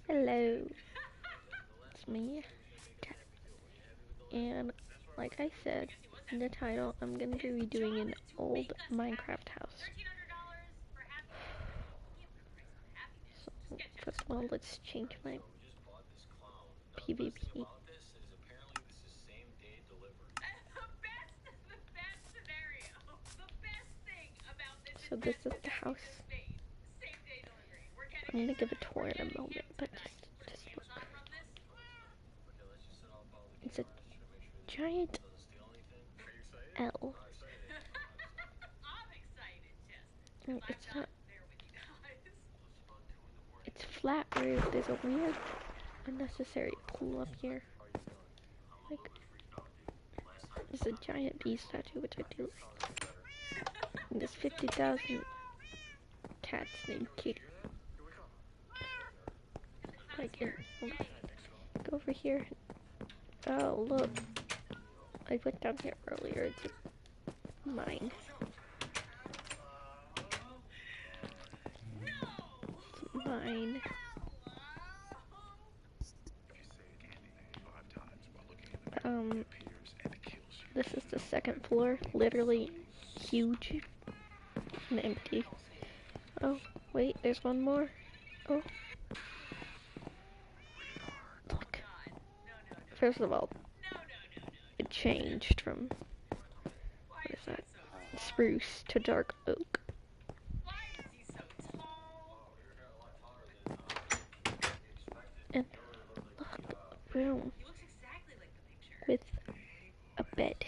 Hello, it's me, and like I said in the title, I'm gonna be redoing an old Minecraft house. So, first of all, let's change my PvP. So this is the house. I'm gonna give a tour in a moment, but just look. It's a giant L. No, it's not. It's flat roof. There's a weird, unnecessary pool up here. Like, there's a giant bee statue, which I do like. And there's 50,000 cats named Kitty. Like, go over here. Oh, look. I went down here earlier. It's mine. It's mine. This is the second floor. Literally huge and empty. Oh, wait, there's one more. Oh. Look. First of all, it changed from, what is that? Spruce to dark oak. And look, a room with a bed.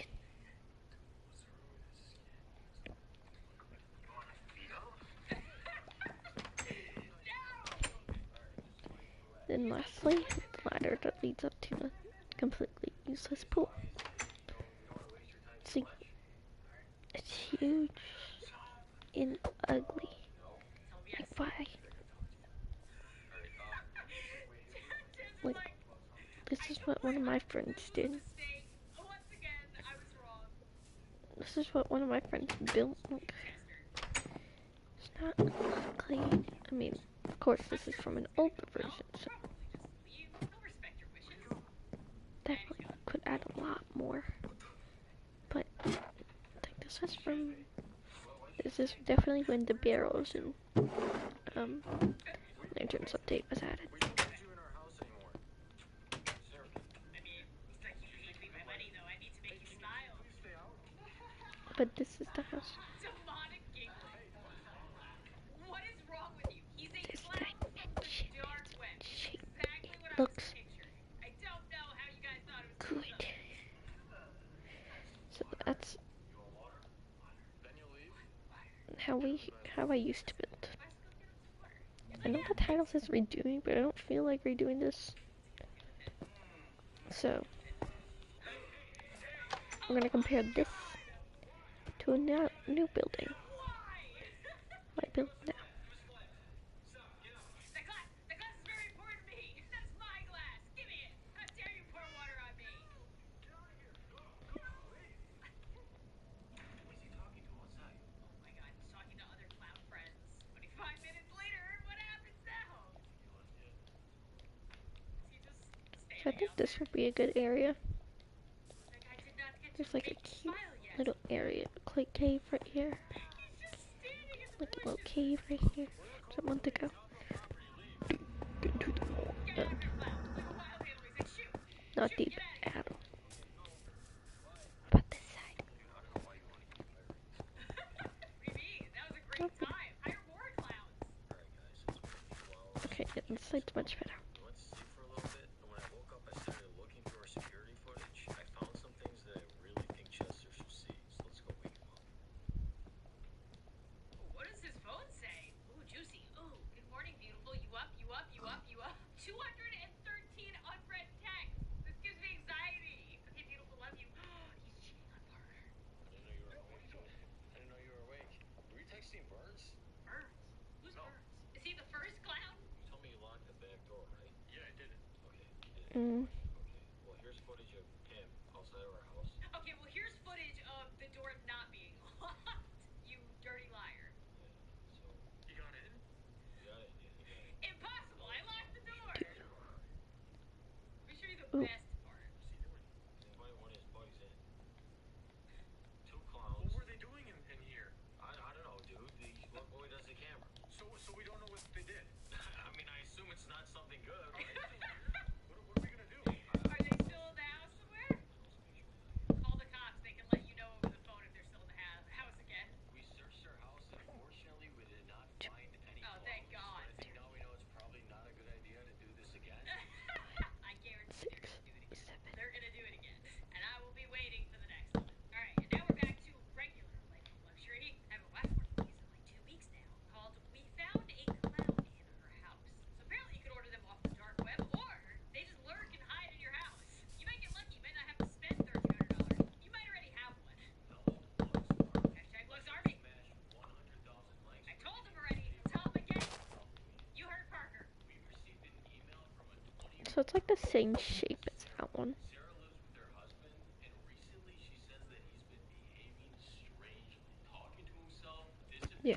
Then lastly, the ladder that leads up to a completely useless pool. See, it's huge and ugly. Like, why? Like, this is what one of my friends did. This is what one of my friends built. Like, it's not clean. I mean, of course, this is from an older version, so definitely could add a lot more. But I think this was from. This is definitely when the barrels and lanterns update was added. But this is the house. This dimension shape. It looks good. So that's how I used to build. I know the title says redoing, but I don't feel like redoing this. So we're gonna compare this to a new building. I built now. So I think this would be a good area. There's like a cute little area, like cave right here. Like a little cave right here. Someone to go. Not deep at all. About this side. Okay, yeah, this side's much better. Mm. Well, here's footage of him outside of our house. Okay, well, here's footage of the door not being locked. You dirty liar. Yeah, so So it's like the same shape as that one. Yeah.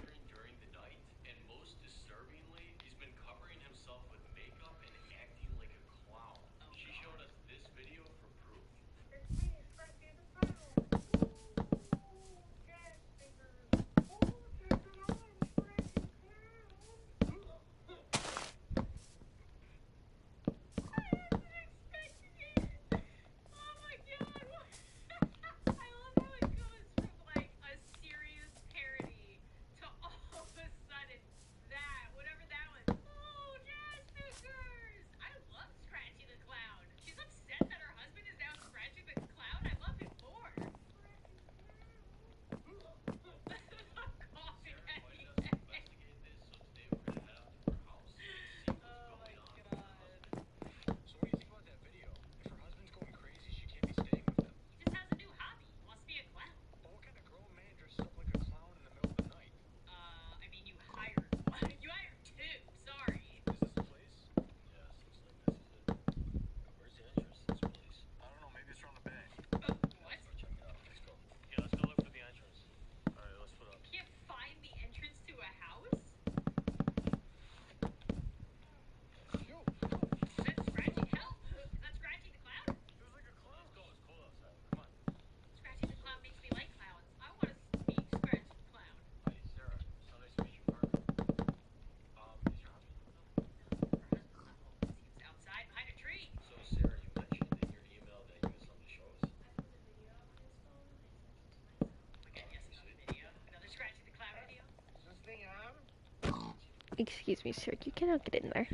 Excuse me, sir. You cannot get in there.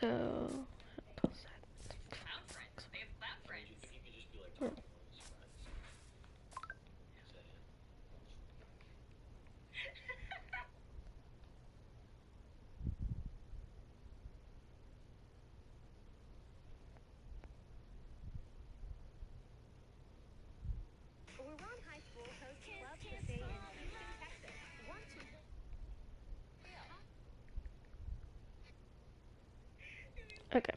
So, okay.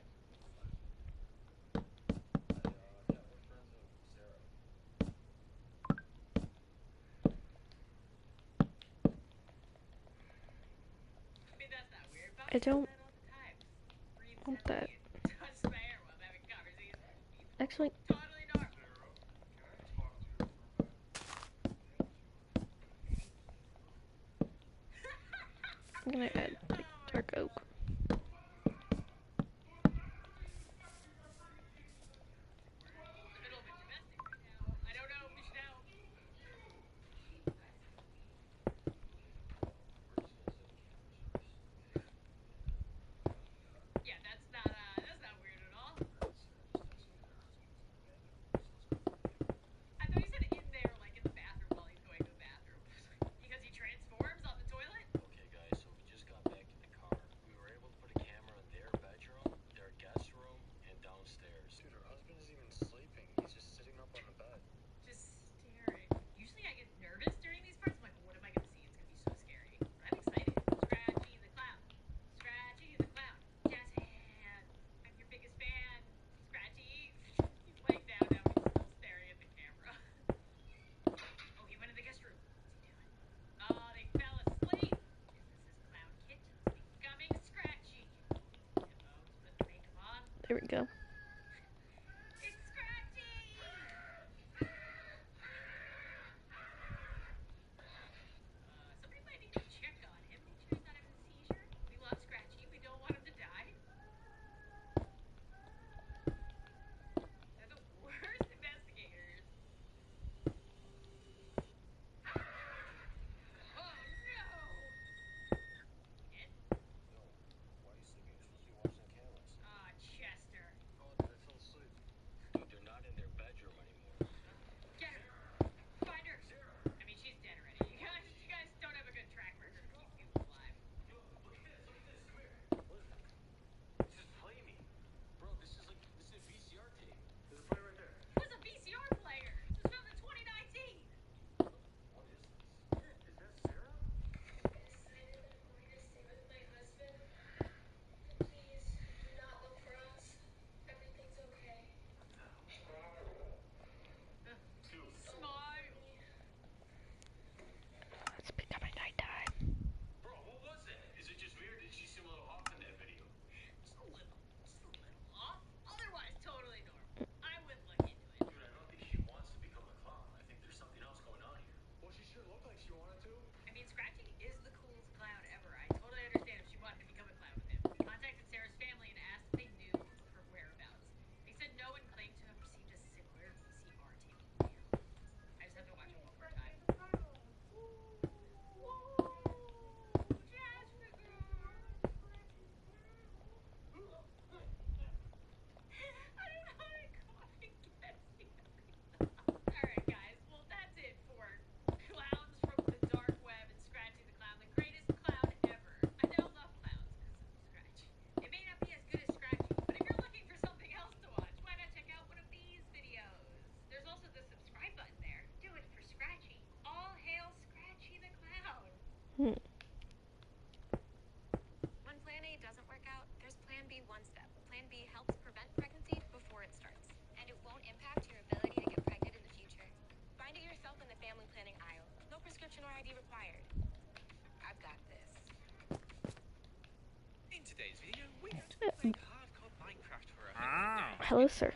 I don't want that. Actually, I'm gonna add like dark oak. only one step. Plan B helps prevent pregnancy before it starts. And it won't impact your ability to get pregnant in the future. Find it yourself in the family planning aisle. No prescription or ID required. I've got this. In today's video, we're going to be playing hardcore Minecraft for a Hello, sir.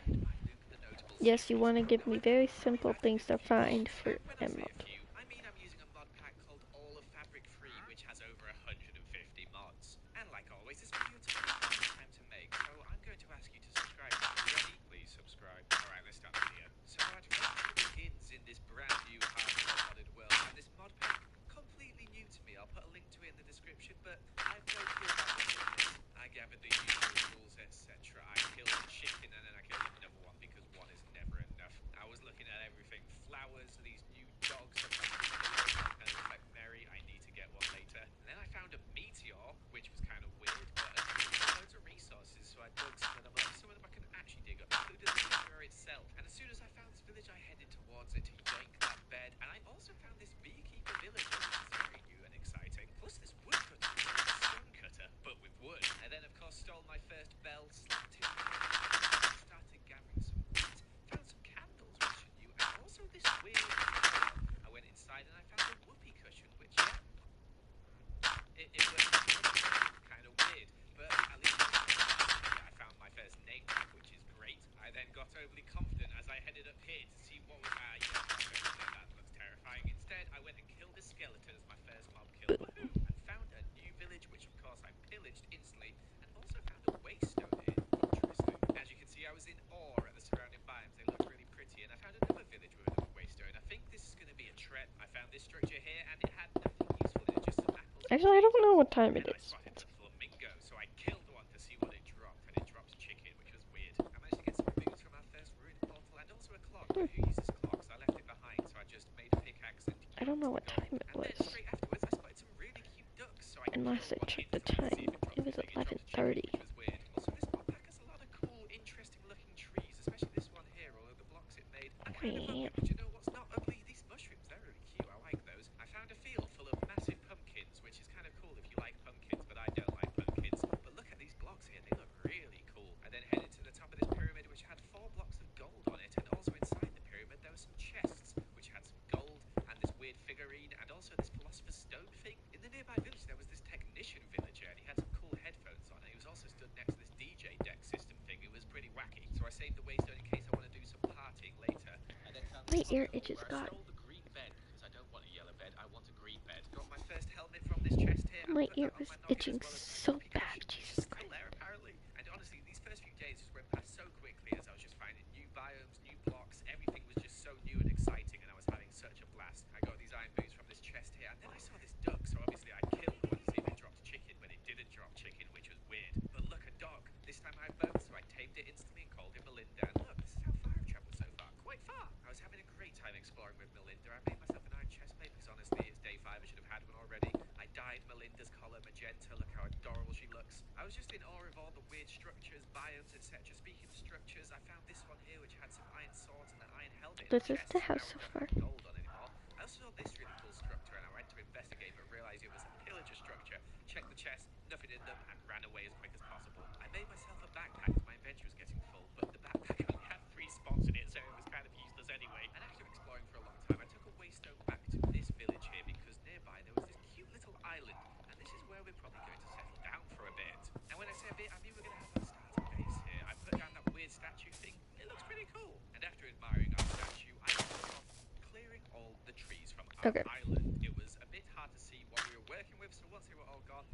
Yes, you want to give me very simple things to find for emerald. I mean I'm using a mod pack called All of Fabric Free, which has over 150 mods. And like always, this video took a long time to make, so I'm going to ask you to subscribe. Ready? Please subscribe. Alright, let's start the video. So our adventure begins in this brand new hardcore modded world, and this mod pack, completely new to me. I'll put a link to it in the description, but I've no clue about what it is. I gathered the usual rules, etc. I killed a chicken and then I killed another one because one is never enough. I was looking at everything. Flowers, these new dogs, and it looks like Mary. I need to get one later. And then I found a meteor, which was kind of weird, but loads of resources, so I dug some of them up. Some of them I can actually dig up, including the meteor itself. And as soon as I found this village, I headed towards it to yank that bed. And I also found this beekeeper village, which is very new and exciting. Plus this woodcutter, stone cutter, but with wood. And then, of course, stole my first bell, slapped it, started gathering some wood, found some candles, which are new, and also this weird. I went inside and I found a whoopee cushion, which it was kind of weird, but at least I found my first name tag, which is great. I then got overly confident as I headed up here to see what was that looks terrifying. Instead, I went and killed a skeleton as my first mob kill, woohoo, and found a new village, which of course I pillaged instantly, and also found a waystone here. Interesting. As you can see, I was in awe at the surrounding biomes. They looked really pretty, and I found another village with another waystone. I think this is going to be a trap. I found this structure here, and it had nothing useful in it, just some apples. Actually, I don't know what time it And I is. spotted a flamingo, so I killed one to see what it dropped, and it dropped chicken, which was weird. I managed to get some boots from our first ruined portal, and also a clock. But who uses clocks? I left it behind, so I just made a pickaxe and I don't know what time it and then was. straight afterwards, I spotted some really cute ducks, so I Unless I killed one checked the instantly to time. see if It was it dropped chicken, 11:30. which was weird. Also, this mod pack has a lot of cool, interesting looking trees, especially this one here, all of the blocks it made are kind of ugly, but you know what's not ugly? These mushrooms, they're really cute, I like those. I found a field full of massive pumpkins, which is kind of cool if you like pumpkins, but I don't like pumpkins. But look at these blocks here, they look really cool. I then headed to the top of this pyramid, which had 4 blocks of gold on it, and also inside the pyramid there were some chests, which had some gold, and this weird figurine, and also this philosopher's stone thing. In the nearby village there was this technician villager, and he had some cool headphones on, and he was also stood next to this DJ deck system thing. It was pretty wacky, so I saved the waystone in case I want to do some partying later. I then found My ear itches, where I God. stole the green bed, because I don't want a yellow bed, I want a green bed. Got my first helmet from this chest here. My and put ear that on was my noggin, itching as well as my so whoopee bad. cushion, which Jesus is still Christ. there apparently. And honestly, these first few days just went past so quickly as I was just finding new biomes, new blocks. Everything was just so new and exciting, and I was having such a blast. I got these iron boots from this chest here, and then I saw this duck, so obviously I killed one to see if it dropped chicken, but it didn't drop chicken, which was weird. But look, a dog. This time I had both, so I tamed it instantly and called it Melinda. And look, this is how far I've travelled so far. Quite far. I was having a great time exploring with Melinda. I made myself an iron chest plate because honestly, it's day 5. I should have had one already. I dyed Melinda's collar magenta. Look how adorable she looks. I was just in awe of all the weird structures, biomes, etc. Speaking of structures, I found this one here, which had some iron swords and an iron helmet. This is the house so far. Gold on anymore. I also saw this really cool structure, and I went to investigate, but realized it was a pillager structure. Checked the chest, nothing in them, and ran away as quick as possible. I made myself a backpack as my inventory was getting full, but the backpack only had 3 spots in it, so it was kind of useless anyway. And after exploring for a long time, I took a waystone back to this village here because nearby there was this cute little island, and this is where we're probably going to settle down for a bit. And when I say a bit, I mean we're going to have a starting base here. I put down that weird statue thing. It looks pretty cool. And after admiring our statue, I started off clearing all the trees from our island. It was a bit hard to see what we were working with, so once they were all gone,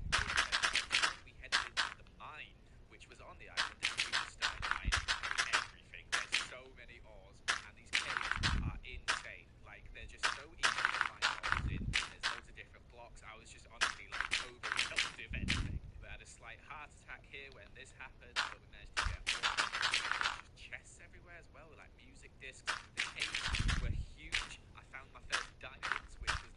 we headed into the mine, which was on the island, and we just started mining everything. There's so many ores, and these caves are insane. Like, they're just so easy to find ores in. There's loads of different blocks. I was just honestly like overwhelmed with anything. We had a slight heart attack here when this happened, but we managed to get all chests everywhere as well, with like music discs. The caves were huge. I found my first diamonds, which was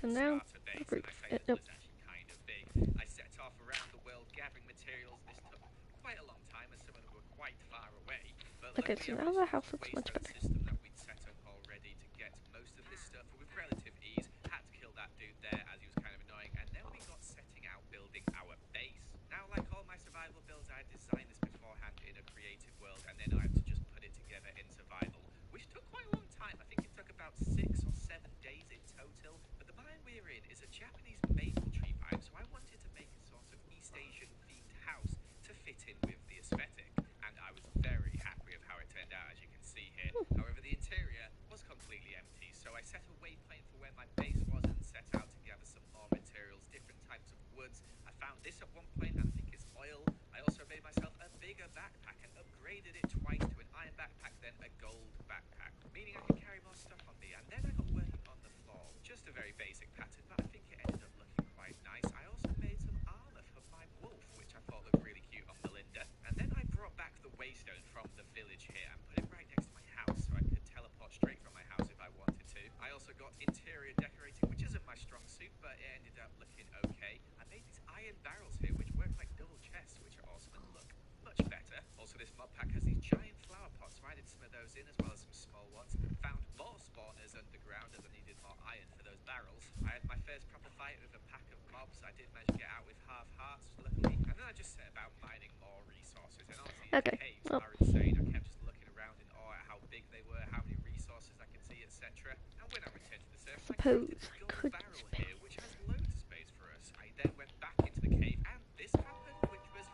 So now starter base, the and roof. I say little Yep. is actually kind of big. I set off around the world gathering materials. This took quite a long time as some of them were quite far away. But Okay, luckily so I now managed the to use house the looks much waystone better. system that we'd set up already to get most of this stuff with relative ease. Had to kill that dude there as he was kind of annoying. And then we got setting out building our base. Now, like all my survival builds, I had designed this beforehand in a creative world, and then I had to just put it together in survival, which took quite a long time. I think it took about 6 or 7 days in total. But the biome we're in is a Japanese maple tree biome, so I wanted to make a sort of East Asian themed house to fit in with the aesthetic, and I was very happy with how it turned out, as you can see here. However, the interior was completely empty, so I set a waypoint for where my base was and set out to gather some more materials, different types of woods. I found this at one point, and I think it's oil. I also made myself a bigger backpack and upgraded it twice to an iron backpack, then a gold backpack, meaning I could carry more stuff on me. And then I got working on the floor. Just a very basic pattern, but I think it ended up looking quite nice. I also made some armor for my wolf, which I thought looked really cute on Melinda. And then I brought back the waystone from the village here and put it right next to my house so I could teleport straight from my house if I wanted to. I also got interior decorating, which isn't my strong suit, but it ended up looking okay. I made these iron barrels here, which work like double chests, which are awesome and look much better. Also, this mod pack has these giant flower pots, so I added some of those in as well as some small ones. Found more spawners underground as I needed more iron for those barrels. I had my first proper fight with a pack of mobs. I did manage to get out with half hearts, luckily. And then I just set about mining more resources. And honestly, these Okay, caves well. are insane. I kept just looking around in awe at how big they were, how many resources I could see, etc. And when I returned to the surface, I crafted Suppose this I gold could barrel just here, which has loads of space for us. I then went back into the cave, and this happened, which was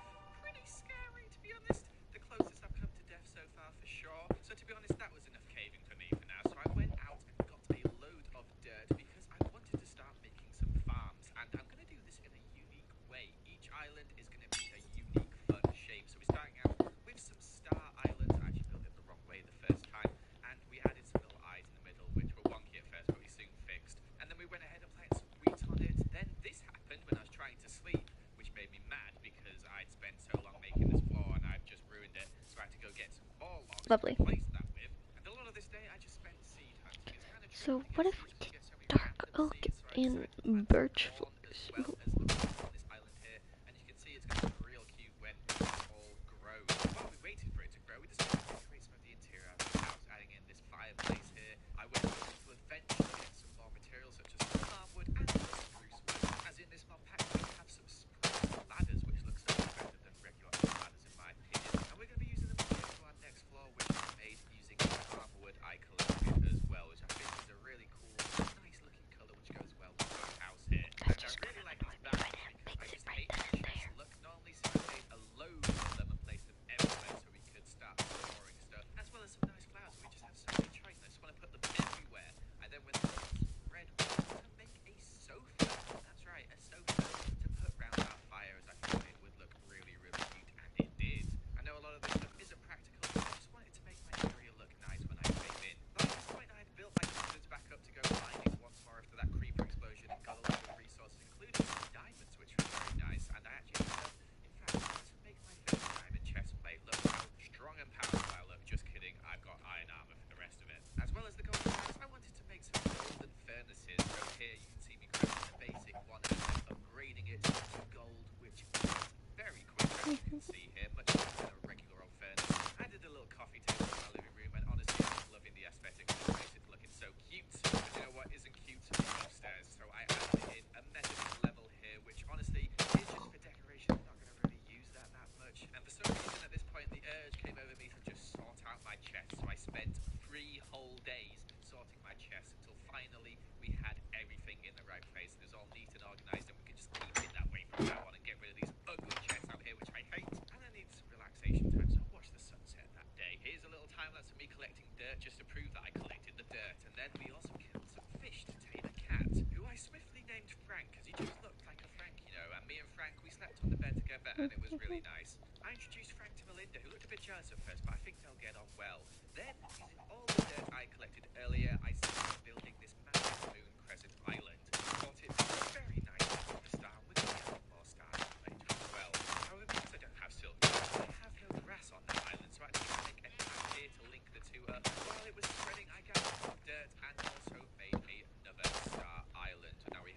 pretty scary, to be honest. The closest I've come to death so far, for sure. So to be honest, that was enough caving for me for now. So I went out and got a load of dirt because I wanted to start making some farms, and I'm going to do this in a unique way. Each island is going to be a unique, fun shape. So we're starting out with some star islands. I actually built it the wrong way the first time, and we added some little eyes in the middle, which were wonky at first, but we soon fixed. And then we went ahead and planted some wheat on it. Then this happened when I was trying to sleep, which made me mad because I'd spent so long making this floor and I've just ruined it. So I had to go get some more logs Lovely. to replace that with. And a lot of this day I just spent seed hunting. It's kind of tricky So to what get if we seeds because did you get so many dark random oak seeds. So I and decided to plant birch some corn as flowers? well as the wheat on this island here. And you can see it's going to look real cute when it all grows. While we waited for it to grow, we decided to decorate some of the interior of the house, adding in this fireplace here. I went on to adventure to get some more materials such as some hardwood and some spruce wood. As in this mod pack, we have some spruce ladders, which looks so much better than regular ladders in my opinion. And we're going to be using them to get to our next floor, which is made using the hardwood I collected as well, which I think is a really cool, nice looking colour, which goes well with our house here. And I really like these barrels because I just hate how chests look normally, so I made a load of them and placed them everywhere so we could start storing stuff, as well as some nice flowers. We just have so many choice, and I just want to put them everywhere. And then when they're spread, we want to make a sofa. That's right, a sofa to put round our fire, as I thought it would look really, really cute, and it did. I know a lot of this stuff isn't practical, but I just wanted to make my area look nice when I came in. By this point, I had built my confidence back up to go mining once more after that creeper explosion and got a lot of resources, including some diamonds, which was very nice. And I actually ended up, in fact, to make my first diamond chest plate. Look how strong and powerful I look. Just kidding, I've got iron armor for the rest of it. As well as the golden furnace, I wanted to make some golden furnaces. So here you can see me crafting a basic one and then upgrading it to gold, which is very quick, as you can see here, much better than a regular old furnace. I did a little coffee table in my living room, and honestly, I'm loving the aesthetic of this place. It's looking so cute. But you know what isn't cute? Upstairs. So I added in a mezzanine level here, which honestly is just for decoration. I'm not going to really use that much. And for some reason at this point, the urge came over me to just sort out my chest. So I spent 3 whole days sorting my chest until finally we had everything in the right place. It was all neat and organised, and we could just keep it that way from now on and get rid of these ugly chests out here, which I hate. And I need some relaxation time, so I watched the sunset that day. Here's a little time lapse of me collecting dirt just to prove that I collected the dirt. And then we also killed some fish to tame a cat, who I swiftly named Frank because he just looked like a Frank, you know. And me and Frank, we slept on the bed together, and it was really nice. I introduced Frank to Melinda, who looked a bit jealous at first, but I think they'll get on well. Then, using all the dirt I collected earlier, I started building this massive moon crescent island. I thought it was very nice with the star. We're going to get a lot more stars later as well. However, because I don't have silk, I have no grass on that island, so I had to make a path here to link the two up. While it was spreading, I gathered more dirt and also made another star island. Now we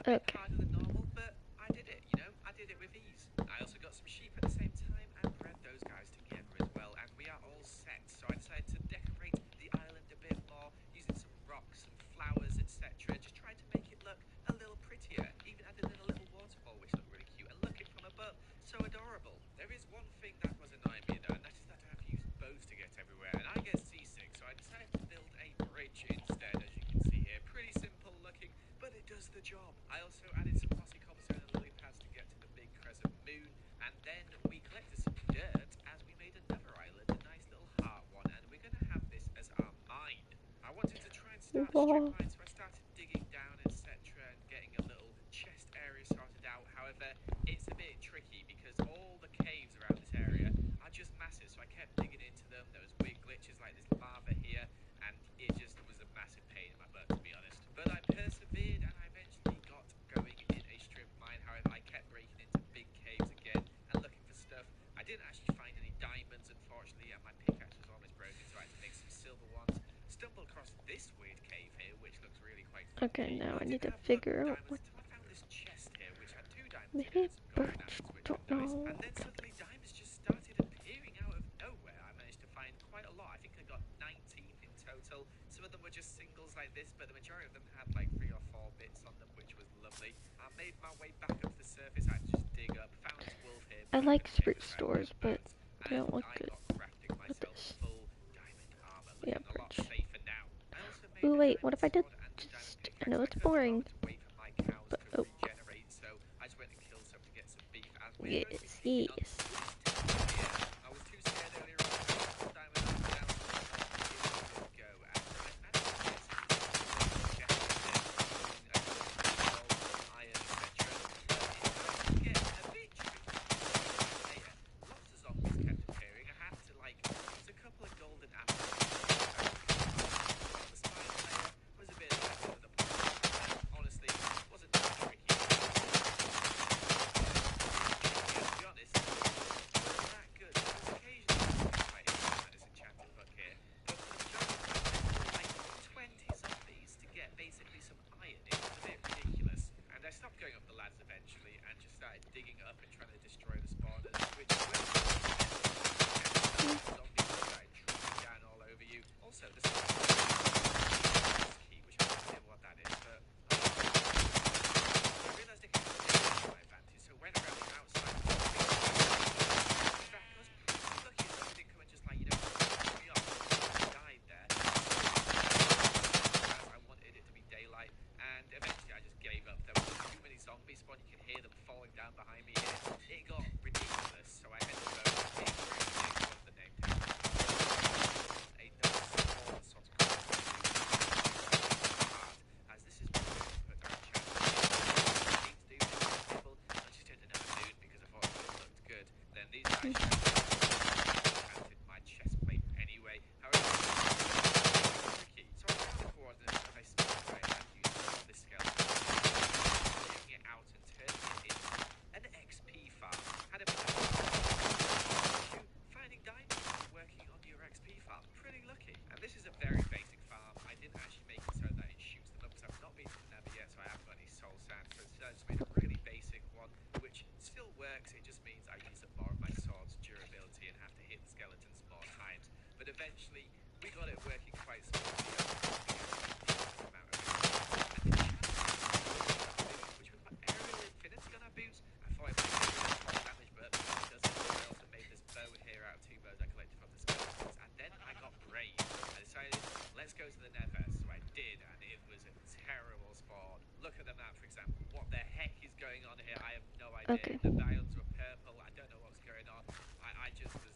a bit Okay. harder than normal, but I did it, you know? I did it with ease. I also got some sheep at the same time and bred those guys together as well, and we are all set. So I decided to decorate the island a bit more, using some rocks, some flowers, etc. Just trying to make it look a little prettier. Even added in a little waterfall, which looked really cute, and looking from above, so adorable. There is one thing that was annoying me though, and that is that I have to use boats to get everywhere, and I get seasick, so I decided to build a bridge instead, as you can see here. Pretty simple looking, but it does the job. I also added some mossy cobblestone and lily pads to get to the big crescent moon, and then we collected some dirt as we made another island, a nice little heart one, and we're going to have this as our mine. I wanted to try and start a strip Wow. mine, so I started digging down, etc., and getting a little chest area sorted out. However, it's a bit tricky because all the caves around this area are just massive, so I kept digging into them. There was weird glitches like this lava here, and it just was a massive pain in my butt, to be honest. But I persevered, and I eventually got going in a strip mine. However, I kept breaking into big caves again and looking for stuff. I didn't actually find any diamonds, unfortunately, and my pickaxe was almost broken, so I had to make some silver ones. Stumbled across this weird cave here, which looks really quite funky. Okay, now I need to Didn't have luck figure with out what. diamonds until I found this chest here, which had 2 diamonds in Maybe it and some golden birch. apples, which Don't were nice. know. And then suddenly diamonds just started appearing out of nowhere. I managed to find quite a lot. I think I got 19 in total. Some of them were just singles like this, but the majority of them had like 3 or 4 bits on them, which was lovely. I made my way back up to the surface. I had to just dig up, found this wolf here. I like Spruce spruce stores, but they don't look I good got crafting with myself this. full diamond armor, Yeah, looking a lot birch. safer now. I also made Ooh, a wait, diamond what if I did sword and a diamond just. pickaxe. I know I it's couldn't be boring, bothered to wait for my cows but to regenerate, so I just went and killed some to get some beef. As we're going to be yes, picking up yes. this town here. I was too scared earlier on to put full diamond armor down, so I thought I'd give it a go. And I managed to get some chests using a gold, iron, etc. But it started to get a bit tricky later. Lots of zombies kept appearing. I had to like use a couple of golden apples. The spider layer was a bit all over the place. Honestly, it wasn't that tricky. To be honest, it wasn't that good. There was occasionally quite interesting at this enchanted book here, but for the majority of the time, like 20 zombies to get basically some iron. It was a bit ridiculous. And I stopped going up the ladders eventually and just started digging up and trying to destroy the spawners, which were zombies started dropping down all over you. Also, the key, which I have no idea what that is, but I realised I could use it to my advantage, so went around the outside. In fact, I was pretty lucky that they didn't come and just like, knock me off. I died there. I wanted it to be daylight, and eventually I just gave up. There were too many zombies spawn. You can hear them falling down behind me here. It got ridiculous, so I ended up being one of the name tags. Another small sort of as this is where we put our chest. I need to do this with people. I just did another moon because I thought it looked good. Then these guys enchanted my chest plate anyway. However, tricky. So I found the coordinates of a small guy and used this skeleton, taking it out and turning it into an XP farm. Had a bit of finding diamonds and working on your XP farm. Pretty lucky. And this is a very basic farm. I didn't actually make it so that it shoots them up because I've not been to the Nether yet, so I haven't got any soul sand. So instead I just made a really basic one, which still works. It just means I use up more of my sword's durability and have to hit the skeletons more times. But eventually, we got it working quite smoothly. Which with my aerial infinity on our boots, I thought it might do more damage, but it doesn't. I also made this bow here out of 2 bows I collected from the skeletons, and then I got brave. I decided, let's go to the Nether. So I did, and it was a terrible spawn. Look at the map, for example. What the heck is going on here? I have no idea. Okay. The biomes were purple. I don't know what's going on. I just was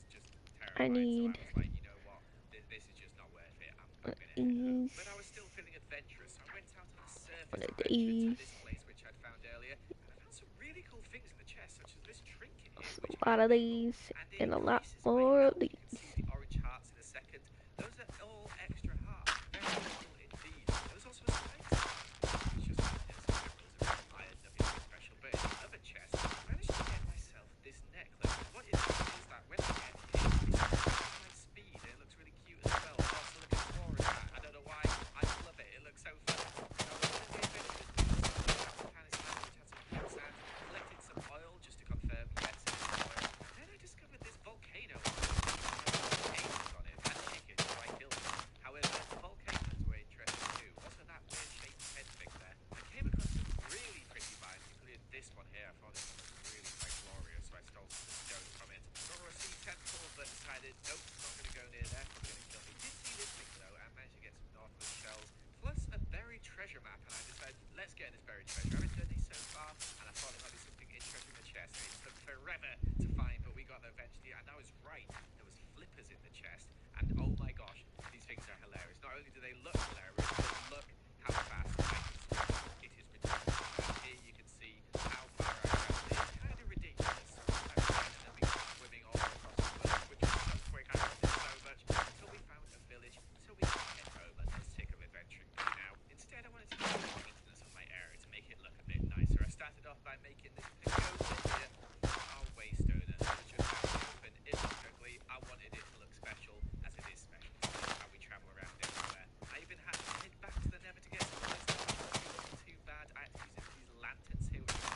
terrified. I need. So I was like, you know what? This is just not worth it. I'm gonna head home. But I was still feeling adventurous. So I went out on the surface One of to venture into these. this place which I'd found earlier, and I found some really cool things in the chest, such as this trinket here, which A lot of these and a lot increases my more health. of these. You can see the orange hearts in a second. Those are all extra hearts. Very cool indeed. There was also a spice, which just iron, nothing too special. But in the other chest, I managed to get myself this necklace. What is that when I get it, it increases my speed. It looks really cute as well. Also, look at the hat. I don't know why. I love it. It looks so fun. Now, one of the adventures getting this buried treasure. I haven't done these so far, and I thought there might be something interesting in the chest. And it took forever to find, but we got there eventually. And I was right. There was flippers in the chest, and oh my gosh, these things are hilarious. Not only do they look hilarious, but look how fast I can swim. It is ridiculous. And here you can see how far I traveled. It's kind of ridiculous. I'm and then we go swimming all across the world, which was so quick. I loved it so much until we found a village, so we can head home. And I'm sick of adventuring right now. Instead, I wanted to do some maintenance on my area to make it look a bit nicer. I started off by making this pagoda here. Our waystone, and it was just out in the open. It looked ugly. I wanted it to look special, as it is special. That's how we travel around everywhere. I even had to head back to the Nether to get some wisdom, which wasn't too bad. I had to use these lanterns here, which I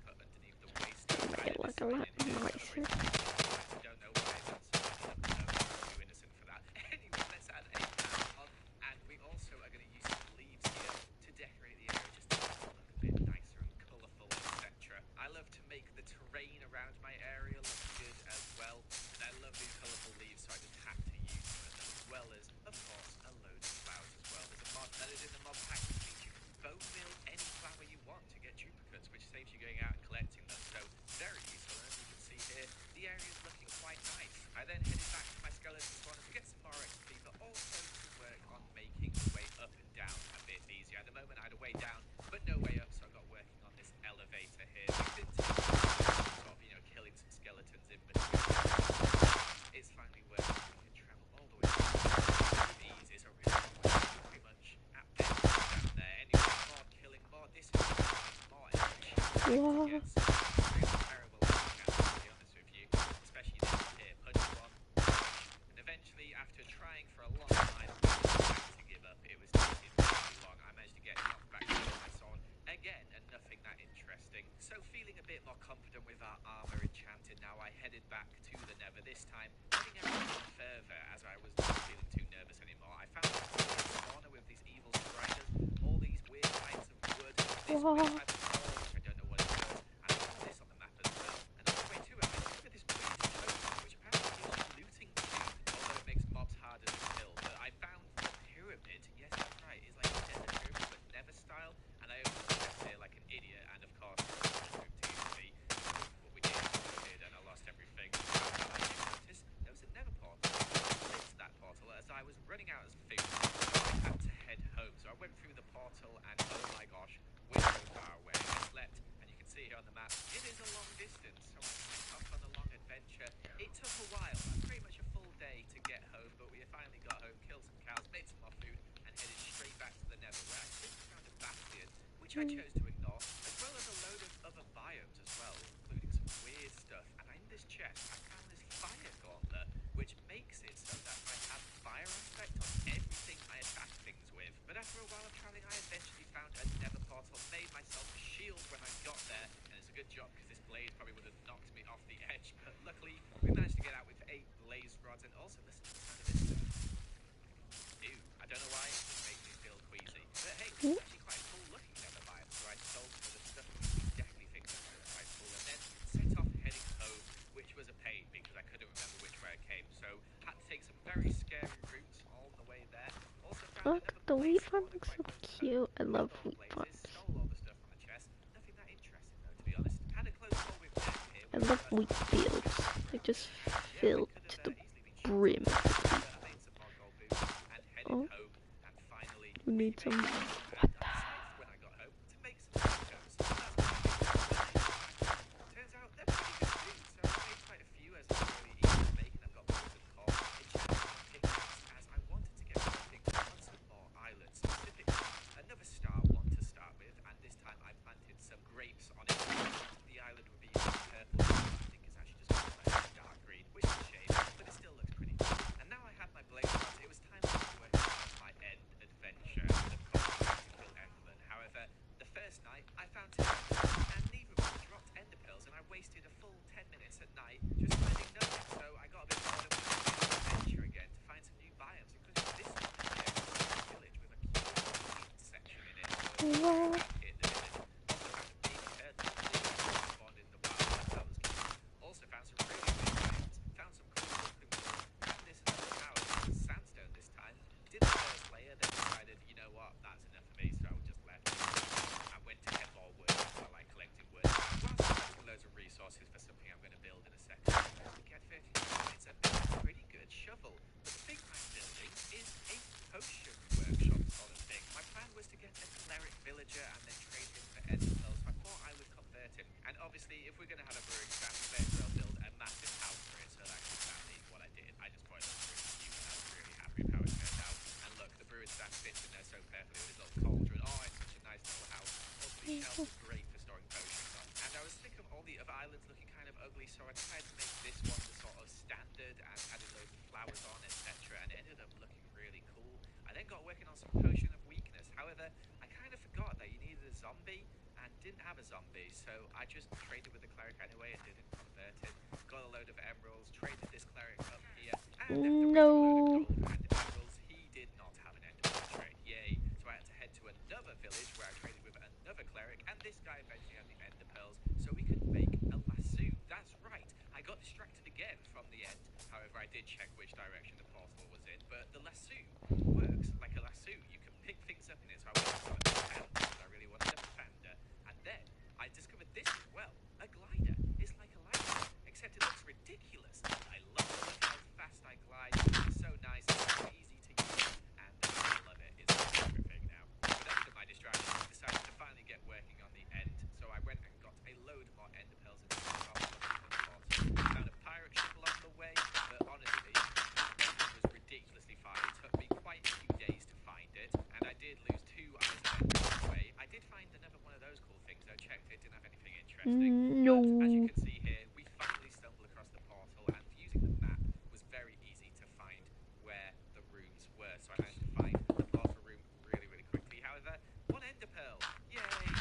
put underneath the waystone. It look a lot nicer. I don't know why that's too innocent for that. Anyway, let's add a path on, and we also are going to use some leaves here to decorate the area just to make it look a bit nicer and colourful, etc. I love to make the terrain around my area look good as well, and I love these colourful leaves, so I just have to use some of them, as well as, of course, a load of flowers as well. There's a mod that is in the mod pack which means you can bone mill any flower you want to get duplicates, which saves you going out and collecting them, so very useful. And as you can see here, the area is looking quite nice. I then headed back to my skeleton spawner to get some more XP, but also to work on making the way up and down a bit easier. At the moment I had a way down, but no way up, so I got working on this elevator here. It didn't take sort of, killing some skeletons in between. It's finally working. We can travel all the way with ease. It's a really long way, pretty much at best down there. Anyway, more killing, more disadvantage, more Wow. terrible chance, to be honest with you, especially this here, punch one, and eventually, after trying for a long time, I had to give up. It was taking too long. I managed to get knocked back to my sword again, and nothing that interesting. So feeling a bit more confident with our armor enchanted now, I headed back to the Nether, this time heading out a bit further as I was not feeling too nervous anymore. I found this corner with these evil spiders, all these weird types of wood, this weird type of coal, which I don't know what it does, and I saw this on the map as well. And on the way to it, I discovered this weird totem, which apparently gives you looting too, although it makes mobs harder to kill. But I found the pyramid, yes that's right, it's like a desert pyramid but Nether style, and I opened the chest here like an idiot, and of course what we did, and I lost everything. I noticed there was a Nether portal. I lit that portal as I was running out of food, so I had to head home. So I went through the portal, and oh my gosh, we're so far away. I slept, and you can see here on the map, it is a long distance, so I went off on a long adventure. It took a while, pretty much a full day to get home, but we finally got home, killed some cows, made some more food, and headed straight back to the Nether, where I quickly found a bastion, which I chose to ignore, as well as a load of other biomes as well, including some weird stuff. And in this chest, I found this fire gauntlet, which makes it so that I have fire aspect on everything I attack things with. But after a while of traveling, I eventually found a Nether portal, made myself a shield when I got there, and it's a good job because this blaze probably would have knocked me off the edge. But luckily, we managed to get out with 8 blaze rods, and also listen to the sound of this stuff. Ew, I don't know why, it just makes me feel queasy. But hey, it's actually quite cool looking Nether biome, so I sold some of the stuff, which we definitely think that was quite cool, and then set off heading home, which was a pain because I couldn't remember which way I came, so had to take some very scary routes all the way there. Also found Look, another the wheat blaze farm spawner looks quite so close to home. cute. I love Killed all the wheat blazes, farms. stole all the stuff from the chest. Nothing that interesting though, to be honest. Had a close call with them here. I love wheat fields. Like just Yeah, we filled could to have the easily been brim. shot, but I made some more gold boots and headed Oh, home, and finally we we need made some. it home, and I decided when I got home to make some tacos. So that's what I did. Turns out they're pretty good too, so I made quite a few as they're really easy to make, and I've got both of course enchanted a pickaxe as I wanted to get working on some more islands, specifically another star one to start with, and this time I planted some grapes on it. The island would be purple, I think it's actually just dark green, which is a shame, but it still looks pretty cool. And now I have my blaze rods, it was time to work on my end adventure, and of course I had to kill Enderman. However, the first night I found 2 Endermen, and neither of them dropped ender pearls, and I wasted a full 10 minutes at night just finding nothing, so I got a bit bored and went on an adventure again to find some new biomes, including this one here, a village with a cute section in it. Wow. Hit the village. Also found a baby turtle that was born in the wild. That was cute. Also found some really big biomes. Found some cool looking wood. Found this another tower with sandstone this time. Did the first layer, then decided, you know what, that's enough for me, so I just left. villager and then trade him for ender pearls. So I thought I would convert him. And obviously, if we're going to have a brewing stand, we may as well build a massive house for it. So that's exactly what I did. I just thought it looked really cute, and I was really happy with how it turned out. And look, the brewing stand fits in there so perfectly with his little cauldron. Oh, it's such a nice little house. Also, these shelves are great for storing potions on. And I was sick of all the other islands looking kind of ugly, so I decided to make this one the sort of standard and added loads of flowers on, etc. And it ended up looking really cool. I then got working on some potion of weakness. However, I kind of forgot that you needed a zombie and didn't have a zombie, so I just traded with the cleric anyway and didn't convert him. Got a load of emeralds, traded this cleric up here, and after winning a load of gold and emeralds, he did not have an enderman trade. Yay! So I had to head to another village where I traded with another cleric, and this guy eventually had the ender pearls, so we could make a lasso. That's right. I got distracted again from the end. However, I did check which direction the portal was in, but the lasso works like a lasso. You can pick things up in it, so I went and got a panda because I really wanted a panda. And then I discovered this as well. A glider. It's like a lighter, except it looks ridiculous. I love it. Look how fast I glide. It's so nice. It's so easy to use, and I love it. It's my favorite thing now. But after my distraction, I decided to finally get working on the end. So I went and got a load more ender pearls and found a pirate ship along the way, but honestly, it was ridiculously far. It took me quite a few days to find it, and I did lose 2 hours of the way. I did find another one of those cool things. I checked it, didn't have anything interesting. No. But as you can see here, we finally stumbled across the portal, and using the map was very easy to find where the rooms were. So I managed to find the portal room really, really quickly. However, 1 ender pearl. Yay!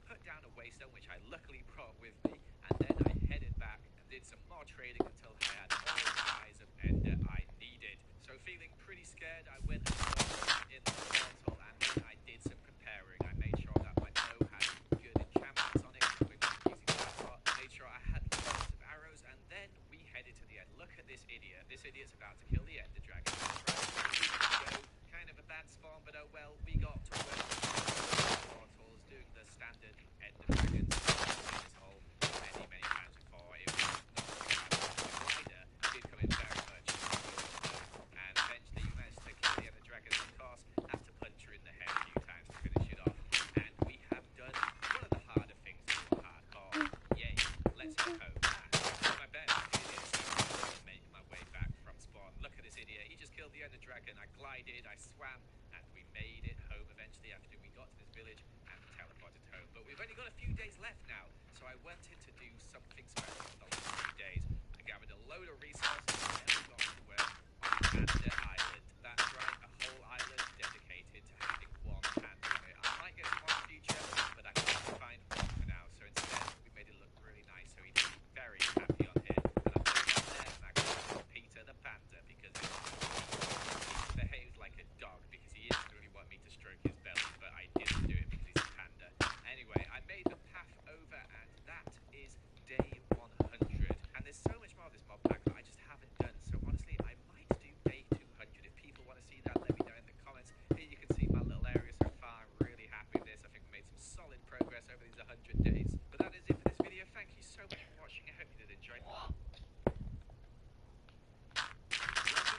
Put down a waystone, which I luckily brought with me, and then I headed back and did some more trading until I had all the eyes of ender I needed. So feeling pretty scared, I went and got in the portal, and then I did some preparing. I made sure that my bow had good enchantments on it, which using that lot. Made sure I had lots of arrows, and then we headed to the end. Look at this idiot. This idiot's about to kill the ender dragon. So, kind of a bad spawn, but oh well. We got to work portals, doing the standard ender dragons. This hole many, many times before. It was not too bad. The glider did come in very much, and eventually you managed to kill the ender dragon. Of course, have to punch her in the head a few times to finish it off. And we have done one of the harder things in the hardcore. Yay! Let's head home. My best idiot, make my way back from spawn. Look at this idiot. He just killed the ender dragon. I glided, I swam, and we made it home eventually after we got to this village and teleported home. But we've only got a few days left now, so I wanted to do something special for the last few days. I gathered a load of resources and then we got to work on Panda Island. That's right, a whole island dedicated to having 1 panda on it. I might get some more in the future, but I couldn't find 1 for now, so instead we made it look really nice. So he's very happy on here, and I put him on there, and I called him Peter the Panda because he behaves like a dog, because he instantly wanted me to stroke his belly, but I didn't do it because he's a panda. Anyway, I made the path over, and that is day 100. And there's so much more of this mod pack that I just haven't done. So honestly, I might do day 200. If people want to see that, let me know in the comments. Here you can see my little area so far. I'm really happy with this. I think we made some solid progress over these 100 days. But that is it for this video. Thank you so much for watching. I hope you did enjoy. Welcome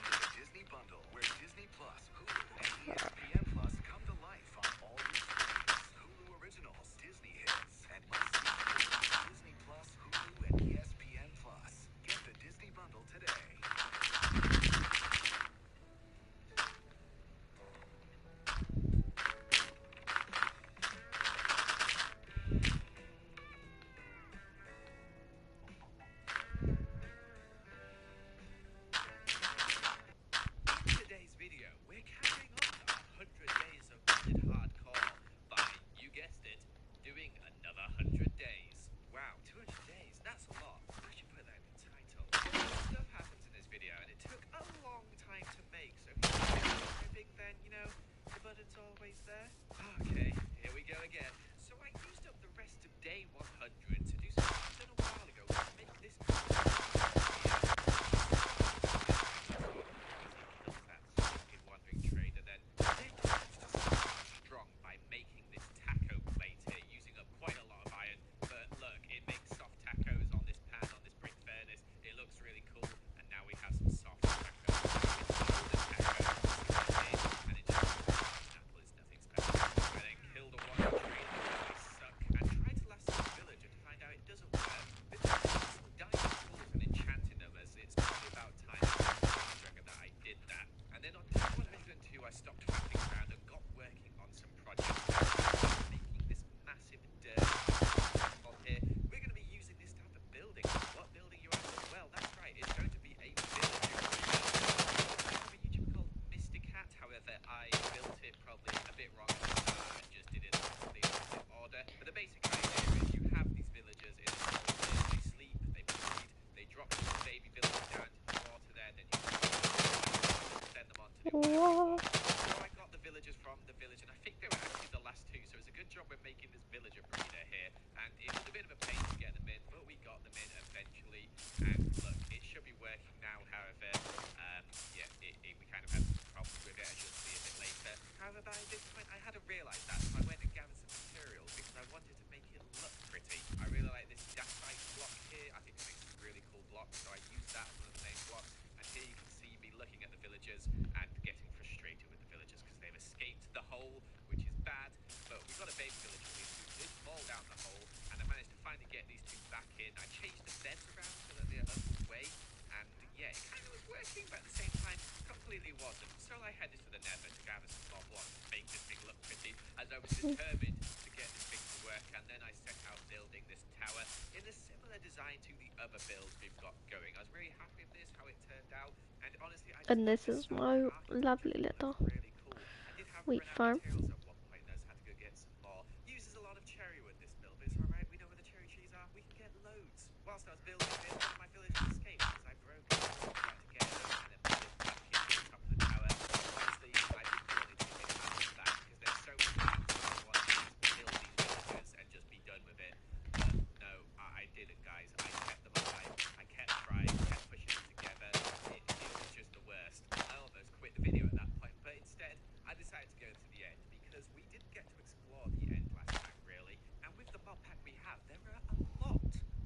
to the Disney Bundle, where Disney Plus, Hulu, and ESPN Plus come to life on all your screens. Hulu originals, Disney hits, and must-see shows. Disney Plus, Hulu, and ESPN Plus. Get the Disney Bundle today. In today's video, we're carrying on our 100 days of modded hardcore by, you guessed it, doing another 100 days. Wow, 200 days, that's a lot. I should put that in the title. Stuff happens in this video, and it took a long time to make, so if you're subscribing, then, you know, the button's always there. Okay, here we go again. So I used up the rest of day 100 to do something I've done a while ago, to make this wandering trader then strong by making this taco plate here, using up quite a lot of iron. But look, it makes soft tacos on this pan, on this brick furnace. It looks really cool, and now we have some soft tacos. It's golden tacos, and it just apple is nothing special. And look, it should be working now, however, yeah, we kind of had some problems with it, as you'll see a bit later. However, by this point, I hadn't realised that, so I went and gathered some materials because I wanted to make it look pretty. I really like this dacite block here. I think it makes some really cool blocks, so I used that as one of the main blocks. And here you can see me looking at the villagers and getting frustrated with the villagers because they've escaped the hole, which is bad. But we've got a baby villager here who did fall down the hole, and I managed to finally get these two back in. I changed the beds around so that they're underway, and yeah, it kind of was working, but at the same time, completely wasn't. So I headed to the nether to gather some more blocks to make this thing look pretty, as I was determined to get this thing to work. And then I set out building this tower in a similar design to the other builds we've got going. I was really happy with this, how it turned out, and honestly, I just And love this this is style my of lovely architecture. It little looks really cool. I did have wheat run out of farm. materials at one point, though, so I had to go get some more. Uses a lot of cherry wood, this build, but it's alright. We know where the cherry trees are. We can get loads. Whilst I was building this, one of my villagers escaped because I broke it. So I had to get it and then put it back in the top of the tower. Honestly, I didn't really think it happened that because there's so many things I want to just kill these villagers and just be done with it. But no, I didn't, guys. I kept them alive. I kept trying, kept pushing them together. It was just the worst. I almost quit the video at that point, but instead, I decided to go to the end because we didn't get to explore the end last time, really. And with the mod pack we have, there are a lot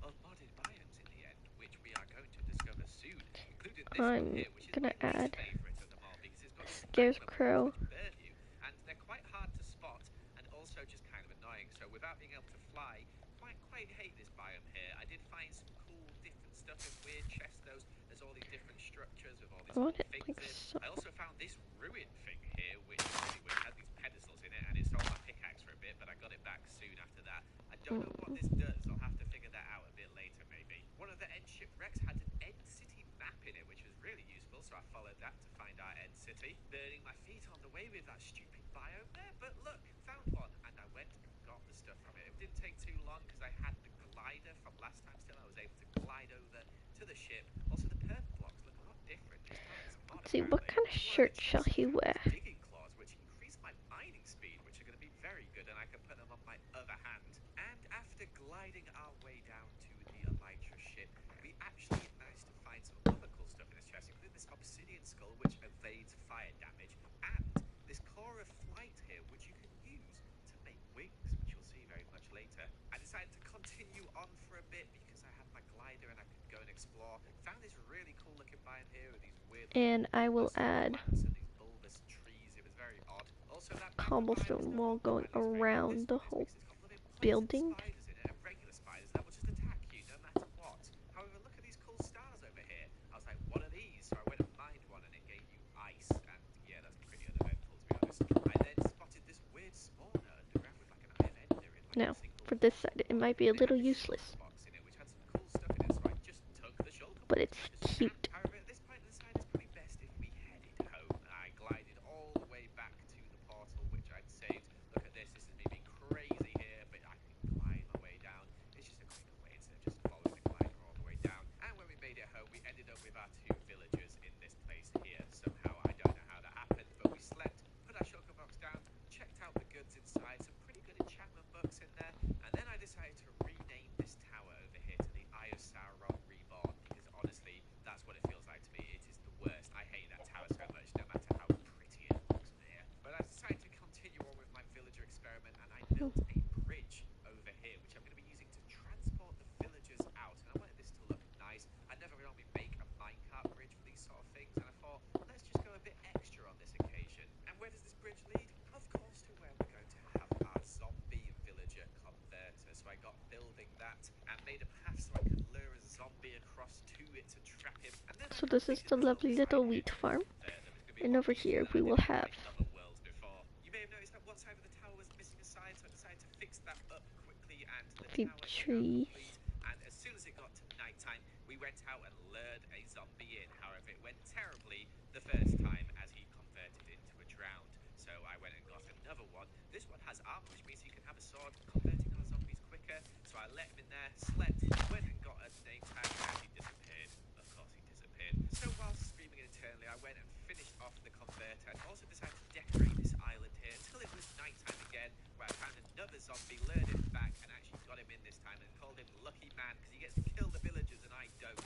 of modded biomes in the end, which we are going to discover soon, including this one I'm here, which is gonna my least add favourite of them all because it's got these magma Scarecrow. blocks which burn you, and they're quite hard to spot and also just kind of annoying. So without being able to fly, quite hate this biome here. I did find some cool different stuff in weird chests, though. There's all these different structures with all these I want cool it things like in. so. I also found this ruin thing here, which is really weird. It had these pedestals in it, and it stole my pickaxe for a bit, but I got it back soon after that. I don't know what this does. I'll have to figure that out a bit later, maybe. One of the end shipwrecks had an end city map in it, which was really useful, so I followed that to find our end city. Burning my feet on the way with that stupid biome there, but look, found one, and I went and got the stuff from it. It didn't take too long because I had the glider from last time still. I was able to glide over to the ship. Also, the purple blocks look a lot different. It's part of this mod, Let's see, what apparently. kind of One of shirt the shall chests he had wear? these digging claws, which increase my mining speed, which are going to be very good, and I can put them on my other hand. And after gliding our way down to the Elytra ship, we actually managed to find some other cool stuff in this chest, including this obsidian skull, which evades fire damage, and this core of flight here, which you can use to make wings, which you'll see very much later. I decided to continue on for a bit because I had my glider and I could go and explore. Found this really cool looking biome here with these weird And I will bulbous add plants and these bulbous trees. It was very odd. Also, that magma biome is cobblestone no wall longer going my least favorite in around this the one. It's whole because it's got blooming poison building. spiders in it and regular spiders that will just attack you no matter what. However, look at these cool stars over here. I was like, what are these? So I went and mined one and it gave you ice. And yeah, that's pretty uneventful, to be honest. I then spotted this weird spawner underground with like an eye of ender in like Now, a single for this block. side, it might be a And it had little this useless, shulker box in it, which had some cool stuff in it, so I just took the shulker but box it's as much as I can. cute. However, at this point in the side, it's probably best if we headed home. I glided all the way back to the portal, which I'd saved. Look at this. This is me being crazy here, but I can glide my way down. It's just a quicker way instead of just following the glider all the way down. And when we made it home, we ended up with our two villagers in this place here. Somehow, I don't know how that happened, but we slept, put our shulker box down, checked out the goods inside, some pretty good enchantment books in there, and then I decided to rename this tower over here to the Eye of Sauron Reborn, because honestly, that's what it feels like to me. It is the worst. I hate that tower so much, no matter how pretty it looks there. But I decided to continue on with my villager experiment, and I built a bridge over here, which I'm going to be using to transport the villagers out. And I wanted this to look nice. I never normally make a minecart bridge for these sort of things, and I thought, let's just go a bit extra on this occasion. And where does this bridge lead? Of course, to where we're going to have our zombie villager converter. So I got building that and made a path so I could lure a zombie across to it to trap him. And then I So this is completed the this lovely side little here wheat to the farm. converter. It's gonna be a And lot over easier here than we I will did in have my other worlds before. You may have noticed that one side of the tower was missing a side, so I decided to fix that up quickly, and the the tower is now trees. complete. And as soon as it got to nighttime, we went out and lured a zombie in. However, it went terribly the first time as he converted into a drowned. So I went and got another one. This one has armor, which means you can have a sword, converting our zombies quicker. So I let him in there, slept, went and got a name tag, and he disappeared. Of course he disappeared. So while screaming internally, I went and finished off the converter and also decided to decorate this island here until it was nighttime again, where I found another zombie, lured him back, and actually got him in this time and called him Lucky Man because he gets to kill the villagers and I don't.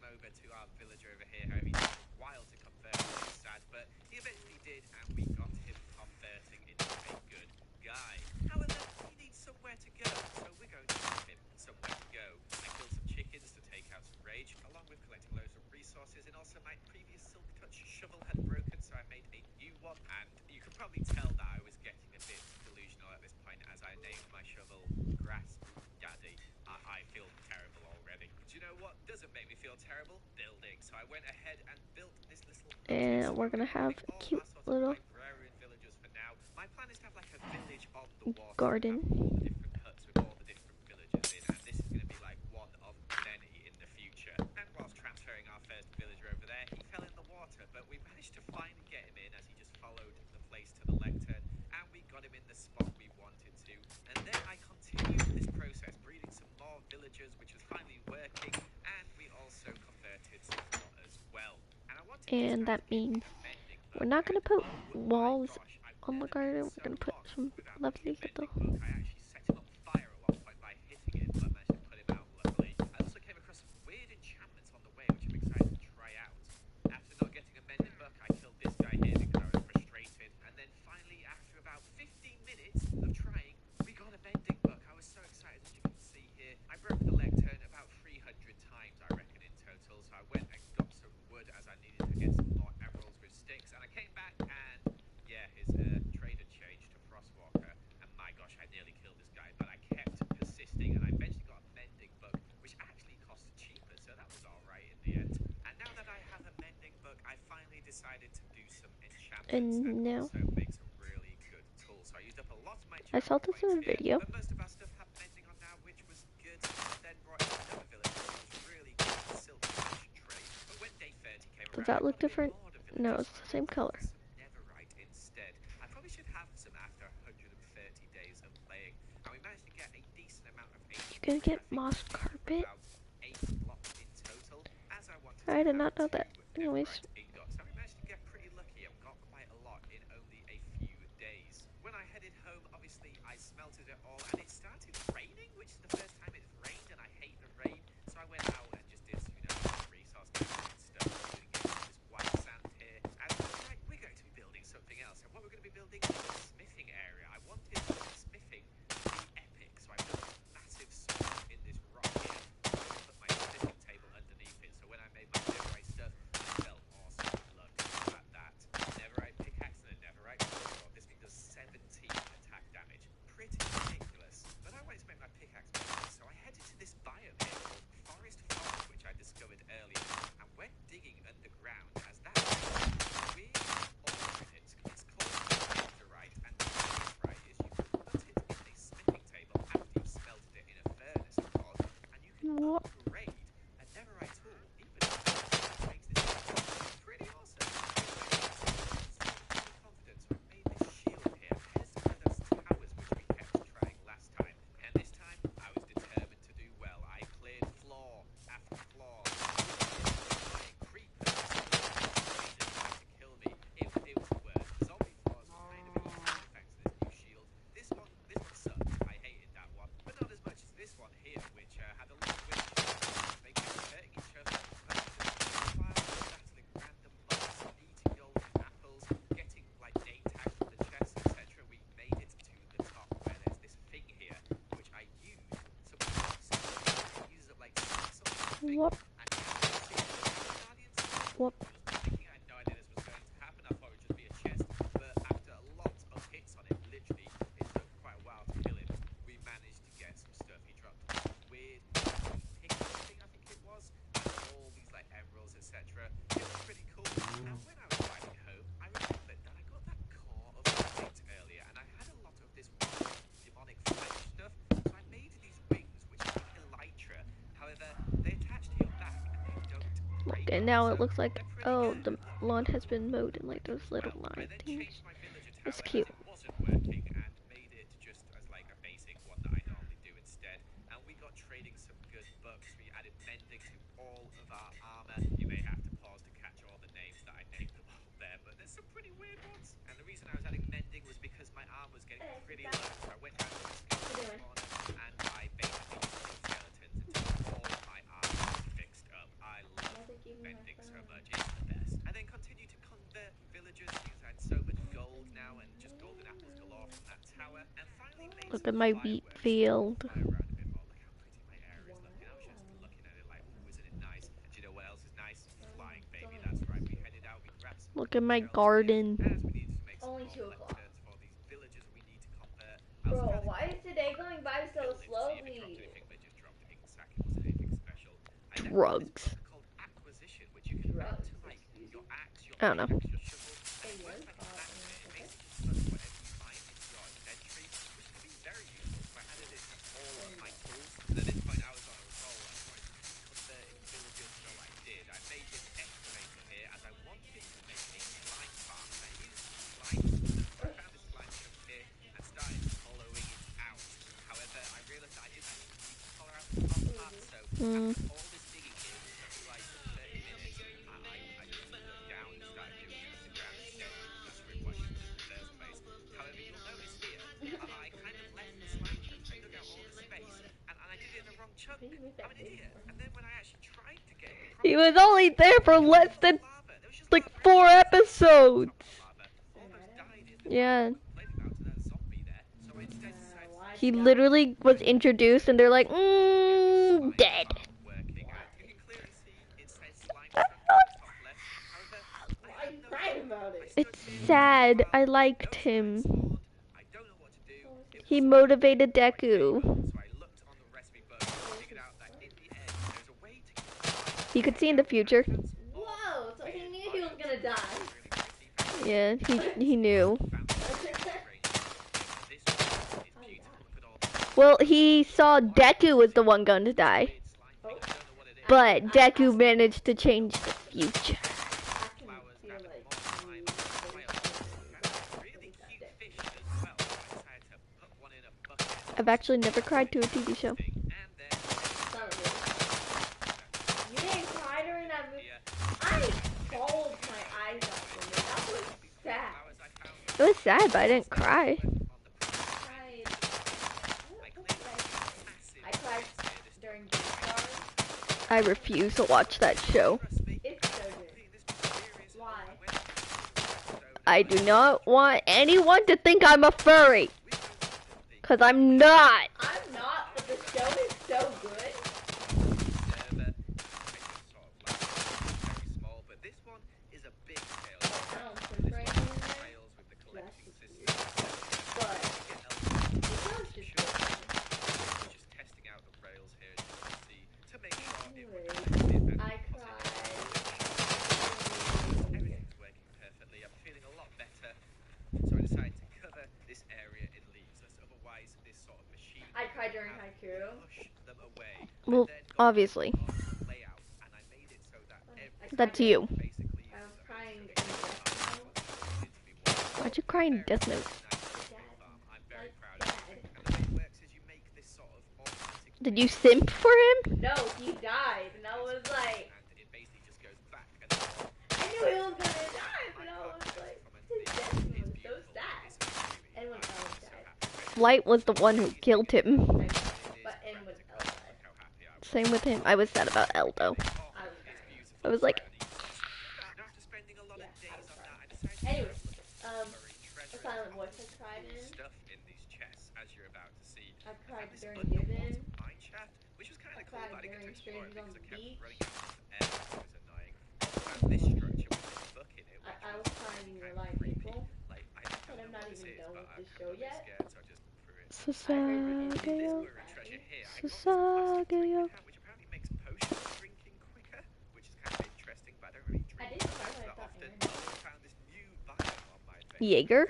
over to our villager over here. However, he took a while to convert, which is sad, but he eventually did, and we got him converting into a good guy. However, he needs somewhere to go, so we're going to give him somewhere to go. I killed some chickens to take out some rage, along with collecting loads of resources, and also my previous Silk Touch shovel had broken, so I made a new one, and you can probably tell that I was getting a bit delusional at this point as I named my shovel Grass Daddy. I feel terrible already. Do you know what doesn't make me feel terrible? Building. So I went ahead and built this little hut. And we're gonna have a cute little librarian villagers for now. My plan is to have like a village on the water. garden. Have all the different huts with all the different villagers in, and this is going to be like one of many in the future. And whilst transferring our first villager over there, he fell in the water, but we managed to finally get him in as he just followed the place to the lectern, and we got him in the spot we wanted to. And then I continued this process, breeding some more villagers, which was finally working, and we also converted some more as well. And I wanted And that means we're not gonna put walls on the garden. We're gonna put some lovely little. I actually set him on fire at one point by hitting him, but managed to put him out luckily. I also came across some weird enchantments on the way, which I'm excited to try out. After not getting a mending book, I killed this guy here because I was frustrated. And then finally, after about 15 minutes of trying, we got a mending book. I was so excited, as you can see here. I broke the lectern about 300 times, I reckon, in total. So I went and got some wood as I needed to get some more emeralds with sticks. And I came back and, yeah, his trade had changed to Frostwalker. And my gosh, I nearly killed this guy, but I kept persisting. And I eventually got a mending book, which actually cost cheaper. So that was all right in the end. And now that I have a mending book, I finally decided to do some enchantments And now also make some really good tools. So I used up a lot of my I saw enchantment this in a points here, video. but most of our stuff had mending on now, which was good. Then brought in another villager, which was really good silk touch trade. But when day 30 came Does around, that I look got a bit different? bored of No, villagers, it's the so I same went color. for some netherite instead. I probably should have some after 130 days of playing, and we managed to get a decent amount of You HP, gonna which get I think moss was carpet? about 8 blocks in total, as I wanted I to did have not know 2 that. Anyways, netherite ingots. So we managed to get pretty lucky and got quite a lot in only a few days. When I headed home, obviously I smelted it all, and it started raining, which is the first time it's rained, and I hate the rain. So I went out and just did, resource gathering and stuff, including getting this white sand here. And right, we're going to be building something else, and what we're going to be building is a smithing area. I wanted smithing to be epic, so I built this massive sword in this rock here. I put my smithing table underneath it, so when I made my netherite stuff, it felt awesome. Look at that. Netherite pickaxe and a netherite sword. This thing does 17 attack damage. Pretty ridiculous. But I wanted to make my pickaxe better, so I headed to this biome here called Forest Forest, which I discovered earlier, and went digging underground as that weird ore in it. It's called netherite, and netherite is you can put it in a smithing table after you've smelted it in a furnace, of course, and you can what? upgrade a netherite tool even if it makes this pretty awesome. Really confident, so I made this shield here. Here's one of those towers which we kept trying last time, and this time I was determined to do well. I cleared floor after floor. Flying creepers, zombies trying to kill me. It was worth. Zombie floors were kind of easy thanks to this new shield. This one sucked. I hated that one, but not as much as this one here, which had a lot of witches. They kept hurting each other, while battling random mobs, eating golden apples, getting like name tags from the chests, etc. We made it to the top where there's this thing here, which I used some blocks. It uses up like 6 or something. What? And Guardians What? was panicking. I had no idea this was going to happen. I thought it would just be a chest, but after a lot of hits on it, literally, it took quite a while to kill him. We managed to get some stuff. He dropped this weird pickaxe thing, I think it was, and all these like emeralds, etc. It was pretty cool. And when I was riding home, I remembered that I got that core of light earlier, and I had a lot of this weird demonic flesh stuff. So I made these wings, which are like elytra. However, they attach to your back and they don't break. And now So it looks like, they're pretty oh, good. the lawn has been mowed in like those little Well, I line then things. changed my villager It's tower cute. as it wasn't working and made it just as like a basic one that I normally do instead. And we got trading some good books. We added mending to all of our armor. You may have to pause to catch all the names that I named them all there, but there's some pretty weird ones. And the reason I was adding mending was because my armor was getting pretty low. So I went down to my skeleton spawner and I basically just killed skeletons until all of my armor was fixed up. I love tower, and finally made Look some at my fireworks wheat to field. fly around a bit more. Look how pretty my area is looking. I was just looking at it like, ooh, isn't it nice? And do you know what else is nice? Flying, baby. That's right. We headed out. We grabbed some Look at my shells here, garden. and as we needed to make some Only more 2 o'clock. lecterns for these villagers we need to convert. Bro, why is today going by so To see if it dropped slowly? anything, but it just dropped ink sack. It wasn't anything special. I then got this Drugs. book called Acquisition, which you can add Drugs, to like excuse your me? axe, your I don't know. pickaxe, your shovel, and It it works was like a hot magnet. It and basically sucks whatever you find into your inventory, which can be very useful. So I added it to all of my tools. And at this point, I was on a roll. I wanted to keep converting villagers, so I did. I made this excavator here as I wanted to make a slime farm. And I used slime. So I found this slime chunk here and started hollowing it out. However, I realized that I didn't actually need to hollow out the top part, so after all this digging here, which took me like 30 minutes, I just dug down and started doing it underground instead. That's really what I should have done in the first place. However, you'll notice here, I kind of left the slime chunk. I dug out all the space, and I did it in the wrong chunk. How do you make I'm that an big idiot. for? And then when I actually tried to get it He properly, was only there for less than lava. There was just like lava 4 everywhere. episodes. Lava. Almost died in the Yeah. complaining about to that zombie there. So I instead decided to He literally was introduced and they're like, dead. working. You can clearly see it says slime chunk in the top left. However, Why are you crying about it? It's sad. I liked him. I don't know what to do. He motivated Deku. So I looked on the recipe book and figured out that in the end there's a way to get He could see in the future. Whoa, so he knew he was gonna die. Yeah, he knew. Well, he saw Deku was the one going to die. But Deku managed to change the future. I can feel like I've actually never cried to a TV show. you didn't cry during that movie. I bawled my eyes out from it. That was sad. It was sad, but I didn't cry. I cried during Big Stars. I refuse to watch that show. It's so good. Why? I do not want anyone to think I'm a furry. Cause I'm not. I'm not, but the show is so good. I don't think right in there. That's just weird. But the show's just good. Testing out the rails here, as you can see, to make sure it Anyway, would I cried. everything's working perfectly. I'm feeling a lot better. So I decided to cover this area in leaves, as otherwise this sort of machine I cried during Haikyuu. push them away. Well, And then got obviously. on the layout, and I made it so that every That's you. basically I was crying in Why'd you cry in Death Note? I'm very proud of it. And the way it works is you make this sort of automatic Did you simp for him? No, he died, and I was like, and it basically just goes back and I knew he was gonna die, but I was like, his death was so sad. And when Ella died, Light was the one who killed him. but and when Ella died, Same with him. I was sad about Elle though. I was crying. I was like, after spending a lot of Yeah, I days was on that, I crying. decided Anyway, to a Silent Voice I cried in. stuff in these chests, as you're about to see. I cried This during underwater Given. mine shaft, which was kind I of cool, cried but I didn't during get to explore it Strangers on because I the kept Beach. running out of air. It was annoying. I found this structure with this book in it, which I was crying in Real Life People. like I But don't I'm know not what this even is, done but with I'm the show kind of yet. scared, so I just threw it. I heard This the Sasageo. buried treasure here, I got this plastic drink Sasageo. account, which apparently makes potion drinking quicker, which is kind of interesting, but I don't really drink I didn't cry when I that thought often. Aaron I also found this new biome on my adventure. Jaeger?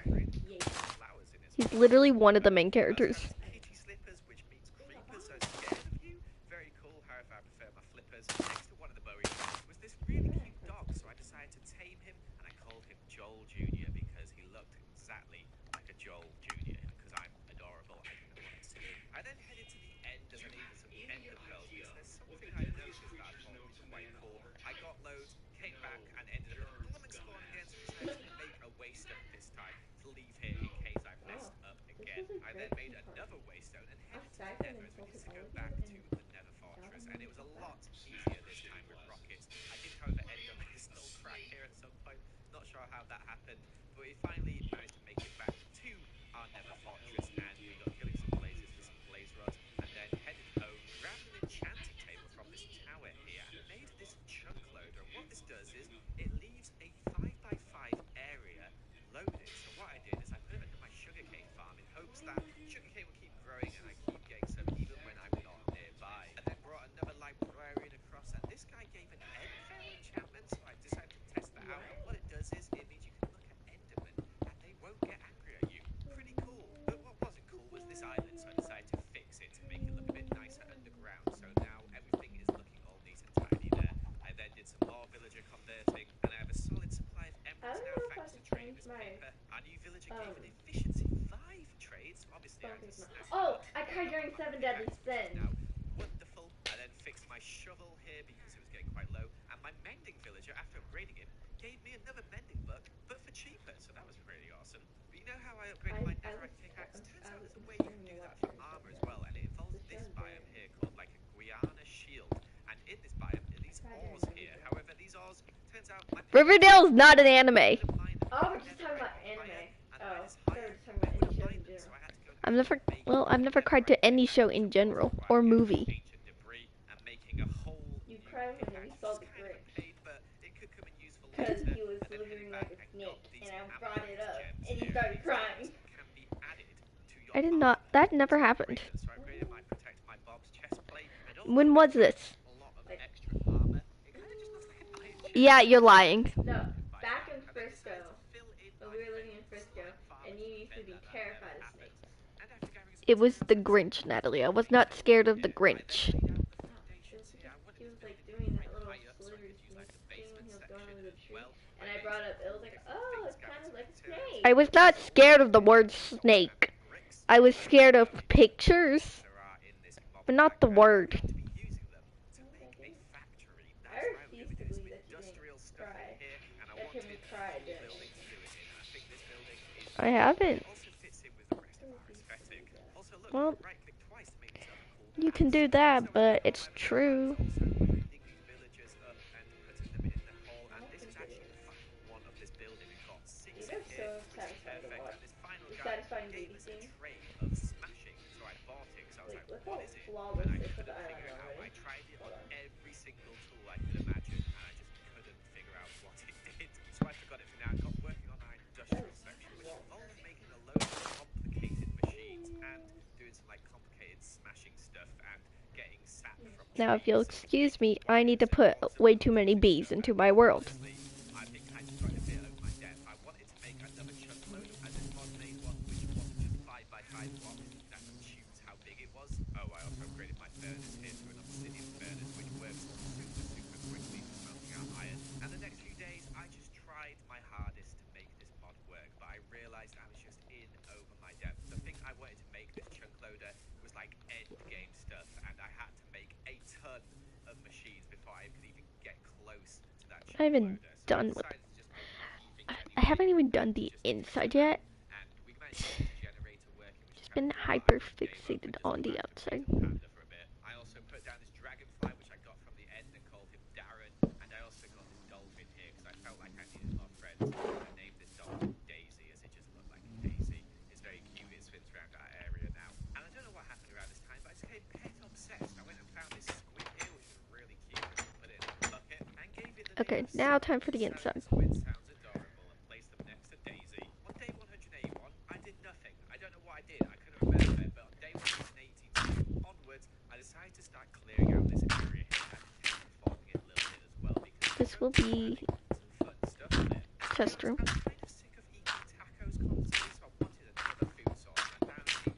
Yeah. Flowers in it. He's literally one of the main characters. Kitty slippers, which means creepers are scared of you. Very cool. However, I prefer my flippers. Next to one of the buried treasures was this really cute dog, so I decided to tame him, and I called him Joel Jr. because he looked exactly like a Joel Jr. Because I'm adorable. I don't know what else to do. I then headed to the end as I needed some ender pearls because there's something I noticed that I thought was quite cool. I got loads, came back, and ended up at the plumbing spawn again, so I decided to make a waystone this time to leave here in case I messed up again. I then made another waystone and headed to the nether as we need to go back to the nether fortress, and it was a lot easier this time with rockets. I did, however, end up with a skull crack here at some point. Not sure how that happened, but we finally managed to make it back to our nether fortress. breakfast and we got killing some blazes for some blaze rods and then headed home, grabbed an enchanting table from this tower here and made this chunk loader. And what this does is it leaves a 5x5 area loaded. So what I did is I put it under my sugarcane farm in hopes that sugarcane will keep growing and I keep getting some even when I'm not nearby. And then brought another librarian across and this guy gave an end fairy enchantment, so I decided to test that out. And what it does is it means you can look at endermen and they won't get angry at you. Pretty cool. But what wasn't cool was this island, so I decided to fix it to make it look a bit nicer underground. So now everything is looking all neat and tidy there. I then did some more villager converting and I have a solid supply of emeralds now thanks to trading this paper. Our new villager gave an efficiency 5 trades. Obviously I was a snappy Oh, bot. I cried during Seven Deadly Sins. Now wonderful. I then fixed my shovel here because it was getting quite low, and my mending villager, after upgrading him, gave me another mending book, but for cheaper. So that was pretty awesome. But you know how I upgraded my netherite pickaxe? Turns out there's a way you can do that for armor as well, and it involves this biome here called like a Guiana shield. And in this biome are these ores here. However, these ores turns out my Riverdale's not an anime. Oh, we're just talking about anime. Oh, so we're just talking about any shows in general. I've never cried to any show in general or movie. You cried when you saw the Grinch. Because he was slithering like a snake, and I brought it up, and you started crying. I did not. That never happened. When was this? Like, Yeah, you're lying. no, back in Frisco, when we were living in Frisco, and you used to be terrified of snakes. It was the Grinch, Natalie. I was not scared of the Grinch. He was like doing that little slithery snake thing when he was going over the tree, and I brought up, it was like, oh, it's kind of like a snake. I was not scared of the word snake. I was scared of pictures, but not the word. I refuse to believe that you didn't cry. That made me cry, didn't it? I haven't. Well, you can do that, but it's true. These are so satisfying to watch. The satisfying beauty thing. Like, look how flawless they put the island already. Hold on. Every single tool I could imagine, and I just couldn't figure out what it did. So I forgot it for now. I got working on our industrial section, which involved making a load of complicated machines and doing some like complicated smashing stuff and getting sap from. Now, if you'll excuse me, I need to put way too many bees into my world. I think I just got a bit over my depth. I wanted to make another chunk load, and this mod made one which wasn't just 5x5 blocks. That would choose how big it was. Oh, I also upgraded my furnace here to an obsidian furnace, which works super quickly for smelting out iron. And the next few days, I just tried my hardest to make this mod work, but I realized I was just in over my depth. The thing I wanted to make this chunk loader was like end game stuff, and I had to make a ton of machines before I could even get close to that chunk I haven't loader. done with. I haven't even done the inside yet. Just been hyper fixated on the outside. I also put down this dragonfly which I got from the end and called him Darren, and I also got this dolphin here because I felt like I needed more friends. I named this dolphin Daisy as it just looked like a daisy. It's very cute, it swims around our area now. And I don't know what happened around this time, but I just became pet obsessed. I went and found this squid here which was really cute, put it in a bucket and gave it the Okay, name now time for the inside. Squid sounds adorable and placed them next to Daisy. On day 181, I did nothing. I don't know what I did. I couldn't remember it, but on day 182 onwards, I decided to start clearing out this area here and terraforming it a little bit as well because This will be some fun stuff on it. chest room. I was kind of sick of eating tacos constantly, so I wanted another food source. And I found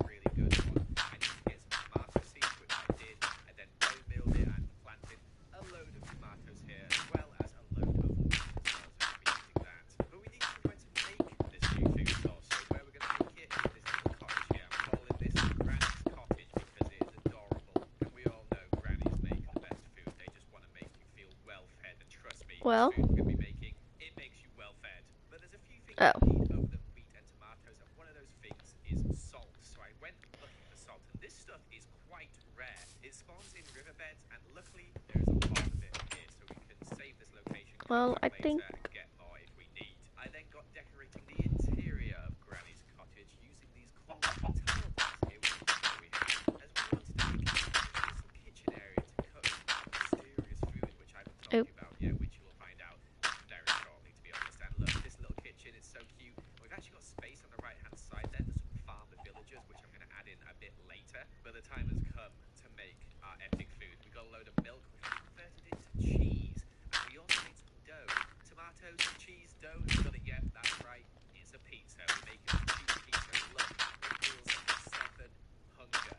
a really good one. I need to get some tomato seeds, which I did. I then milled it and planted a load of tomatoes here, as well as a load of onions as well, so I'll be using that. But we need somewhere to make this new food source, so where we're going to make it is this little cottage here. I'm calling this Granny's Cottage because it is adorable. And we all know grannies make the best food. They just want to make you feel well fed, and trust me, Well. the food we're going to be making, it makes you well fed. But there's a few things Oh. you need other than wheat and tomatoes, and one of those things is salt. So I went looking for salt, and this stuff is quite rare. It spawns in riverbeds, and luckily there is a lot of it here, so we can save this location. Well, I later think- and get more if we need. I then got decorating the interior of Granny's cottage using these time has come to make our epic food. We got a load of milk, which we converted into cheese, and we also made some dough. Tomatoes, cheese, dough. You got it? Yep, that's right. It's a pizza. We're making a cheese pizza. Look, it feels like 7 hunger.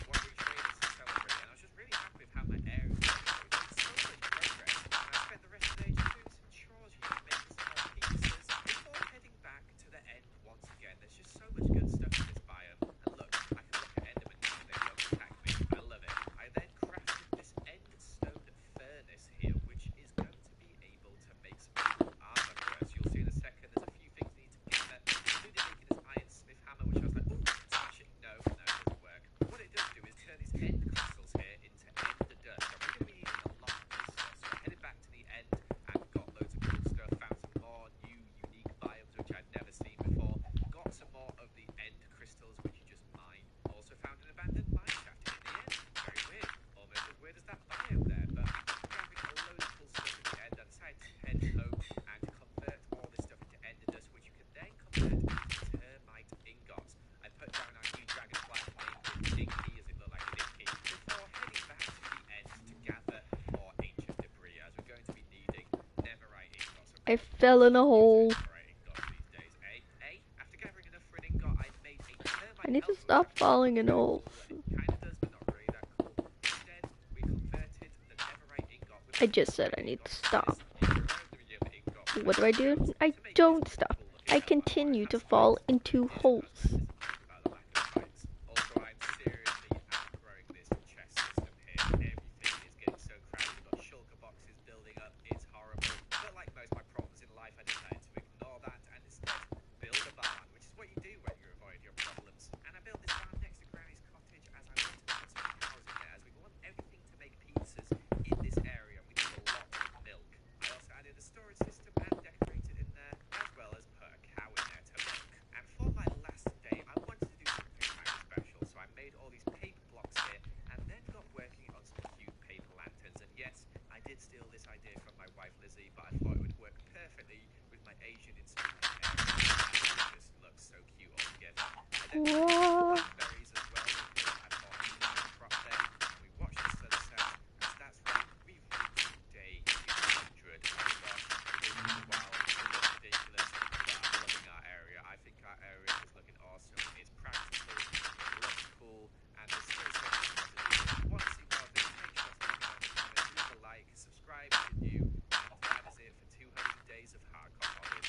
What we traded to celebrate, and I was just really happy with how my area was going. We made so much progress, and I spent the rest of the day just doing some chores, making some more pizzas before heading back to the end once again. There's just so much good stuff in this biome. And look, I can look at Enderman now and they don't attack me. I love it. I then crafted this end stone furnace here, which is going to be able to make some cool armor for us. You'll see in a second. There's a few things we need to gather, including making this ironsmith hammer, which I was like, ooh, smash it. No, it doesn't work. What it does do is turn these end crystals here into ender dust. And we're going to be needing a lot of this stuff. So I headed back to the end and got loads of cool stuff. Found some more new, unique biomes, which I'd never seen before. Got some more of the end crystals, which you just mine. Also found an abandoned mine shaft in the end. Very weird. Almost as weird as that biome there. But after gathering a load of cool stuff in the end, I decided to head home and convert all this stuff into ender dust, which you can then convert into termite ingots. I put down our new dragonfly named Dinky, as it looked like a dinky, before heading back to the end to gather more ancient debris, as we're going to be needing netherite ingots. I fell in a hole. After gathering enough for an ingot, I made a termite I need to helmet, stop which falling in holes. kind of does, but not really that cool. Instead, we converted the netherite ingot with I just said I need to stop. ingot. What do? I don't stop. I continue to fall into holes. Also, I'm seriously outgrowing this chest system here. Everything is getting so crowded. We've got shulker boxes building up. It's horrible. But like most of my problems in life, I decided to ignore that and instead build a barn, which is what you do when you avoid your problems. And I built this barn next to Granny's cottage as I wanted to put some cows in there, as we want everything to make pizzas in this area. We need a lot of milk. I also added a storage system and decorated in there, as well as put a cow in there to milk. And for my last day, I wanted to do something kind of special, so I made all these paper blocks here, and then got working on some cute paper lanterns. And yes, I did steal this idea from my wife Lizzie, but I thought it would work perfectly with my Asian-inspired area. It just looks so cute all together. I then Whoa. berries as well, because I thought I could have a crop there. And we watched the sunset, and that's right, we've reached day 200. Oh my gosh, it is wild, it looks ridiculous, but I'm loving our area. I think our area is looking awesome. It's practical, it looks cool, and there's still so much more to do. If you want to see more of this, make sure to leave a like, subscribe if you're new, and that is it for 200 days of hardcore modding.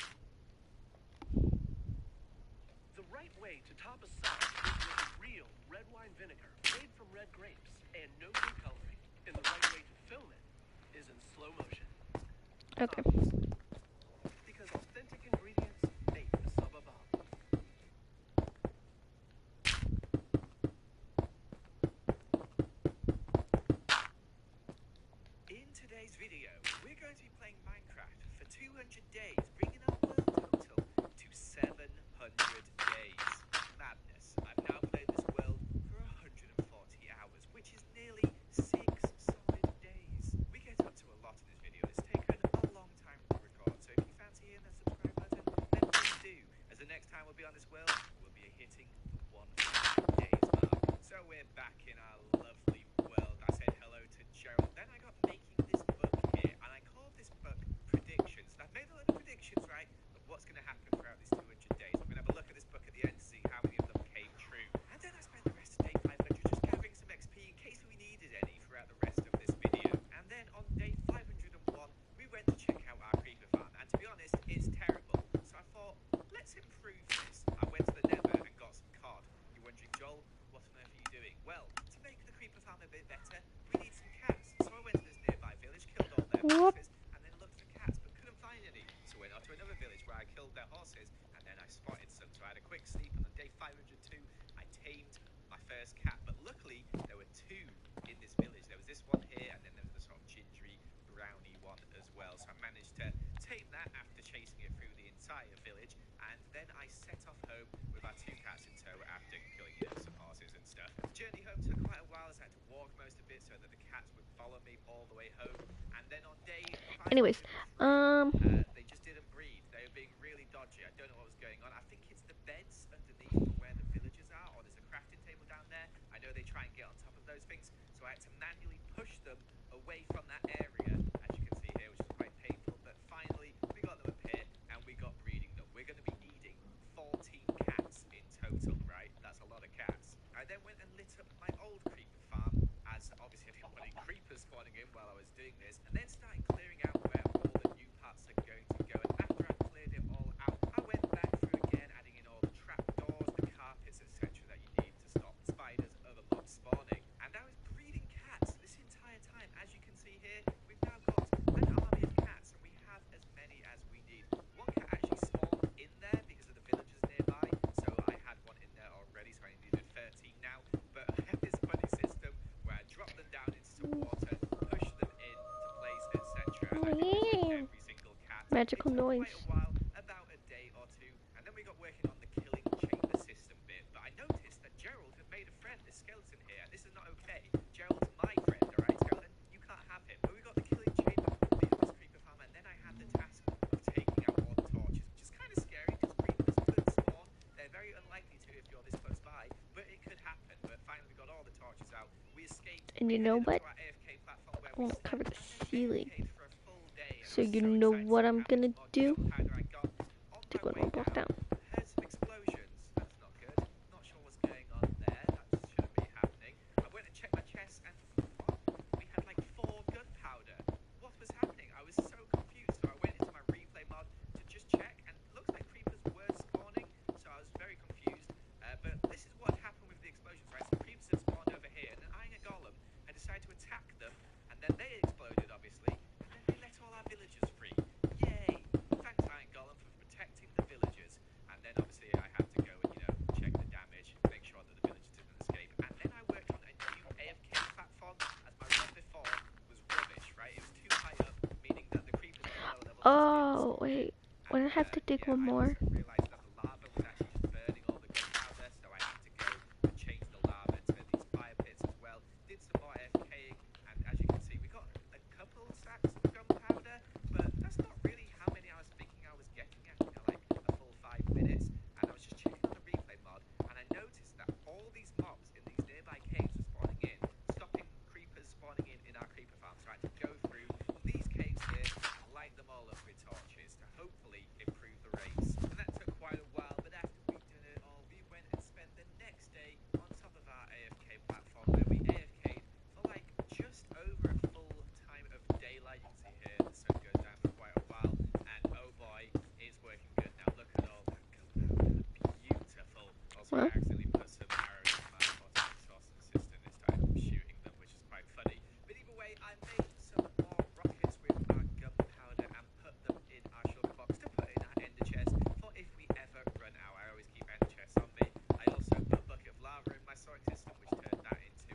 The right way to top a sauce is with real red wine vinegar made from red grapes and no food coloring. And the right way to film it is in slow motion. Okay. Because authentic ingredients make the sub a bomb. In today's video, we're going to be playing Minecraft for 200 days, bringing our world total to 700 days. Madness. I've now played this world for 140 hours, which is nearly 6 solid days. We get up to a lot in this video. It's taken a long time to record, so if you fancy hitting that subscribe button, then please do. As the next time we'll be on this world, we'll be hitting the 100 days mark. So we're back in our lovely world. I said hello to Gerald. Then I got making this book here, and I called this book Predictions. And I've made a lot of predictions, right, of what's going to happen throughout these 200 days. I'm going to have a look at this book at the end to see how many of them came true. And then I spent the rest of day 500 just gathering some XP in case we needed any throughout the rest of this video. And then on day 501, we went to check out our creeper farm. And to be honest, it's terrible. So I thought, let's improve this. I went to the nether and got some cod. You're wondering, Joel, what on earth are you doing? Well, to make the creeper farm a bit better, we need some cats. So I went to this nearby village, killed all their horses, and then looked for cats, but couldn't find any. So went off to another village where I killed their horses, and then I spotted some. So I had a quick sleep, and on day 502, I tamed my first cat. But luckily, there were 2 in this village. There was this one here, and then there was the sort of gingery, brownie one as well. So I managed to tame that after chasing it through the entire village, and then I set off home with our 2 cats in tow after killing some horses and stuff. The journey home took quite a while, as I had to walk most of it so that the cats would follow me all the way home. And then on day 503, Anyways, they just didn't breed. They were being really dodgy. I don't know what was going on. I think it's the beds underneath where the villagers are, or there's a crafting table down there. I know they try and doing this, and then started clearing out where all the new parts are going to go. And after I cleared it all out, I went back through again, adding in all the trapdoors, the carpets, etc. that you need to stop spiders and other mobs spawning. And I was breeding cats this entire time. As you can see here, we've now got an army of cats, and we have as many as we need. One cat actually spawned in there because of the villagers nearby, so I had one in there already, so I needed 13 now. But I have this funny system where I drop them down into some water, push them into place, etc. And I did this with every single cat. Magical It took noise. quite a while, about a day or two, and then we got working on the killing chamber system bit. But I noticed that Gerald had made a friend, this skeleton here, and this is not okay. Gerald's my friend, alright, skeleton? You can't have him. But we got the killing chamber complete on this creeper farm, and then I had the task of taking out all the torches, which is kind of scary because creepers could spawn. They're very unlikely to if you're this close by, but it could happen. But finally we got all the torches out. We escaped. And you We know headed up what? to our AFK platform where I we won't slept cover the and then ceiling. AFK'd for a full day. And So I was you so know excited what to I'm see how gonna much more do? gunpowder I got. On Take my one way more block down. heard some explosions. That's not good. Not sure what's going on there. That shouldn't be happening. I went and checked my chest, and what? We had like 4 gunpowder. What was happening? I was so confused. So I went into my replay mod to just check, and it looks like creepers were spawning. So I was very confused. But this is what happened with the explosions, right? So creepers had spawned over here, and then I and a golem had decided to attack them, and then they exploded, obviously, and then they let all our villagers free. Yay! Thanks, Iron Golem, for protecting the villagers. And then obviously I had to go and, check the damage, make sure that the villagers didn't escape. And then I worked on a new AFK platform, as my run before was rubbish, right? It was too high up, meaning that the creepers on the lower levels Oh, wait. When I have to dig one more. I also realised that the lava was actually just burning all the gunpowder, so I had to go and change the lava to these fire pits as well. Did some more AFKing, and as you can see, we got a couple sacks of gunpowder, but that's not really how many I was thinking I was getting at, like a full 5 minutes. And I was just checking on the replay mod, and I noticed that all these mobs in these nearby caves were spawning in, stopping creepers spawning in our creeper farm. So I had to go through these caves here and light them all up with torches to hopefully improve the rates. And that took quite a while, but after we'd done it all, we went and spent the next day on top of our AFK platform, where we AFK'd for like just over a full time of daylight. You can see here the sun goes down for quite a while, and oh boy, it's working good. Now look at all that gunpowder, beautiful. Also, I What? accidentally put some arrows in my bottom sauce assistant and started shooting them, which is quite funny. But either way, I made some more rockets with our gunpowder and put them in our sugar box to put in our ender chest for if we ever run out. I always keep ender chests on me. I also put a bucket of lava in my sort system, which turned that into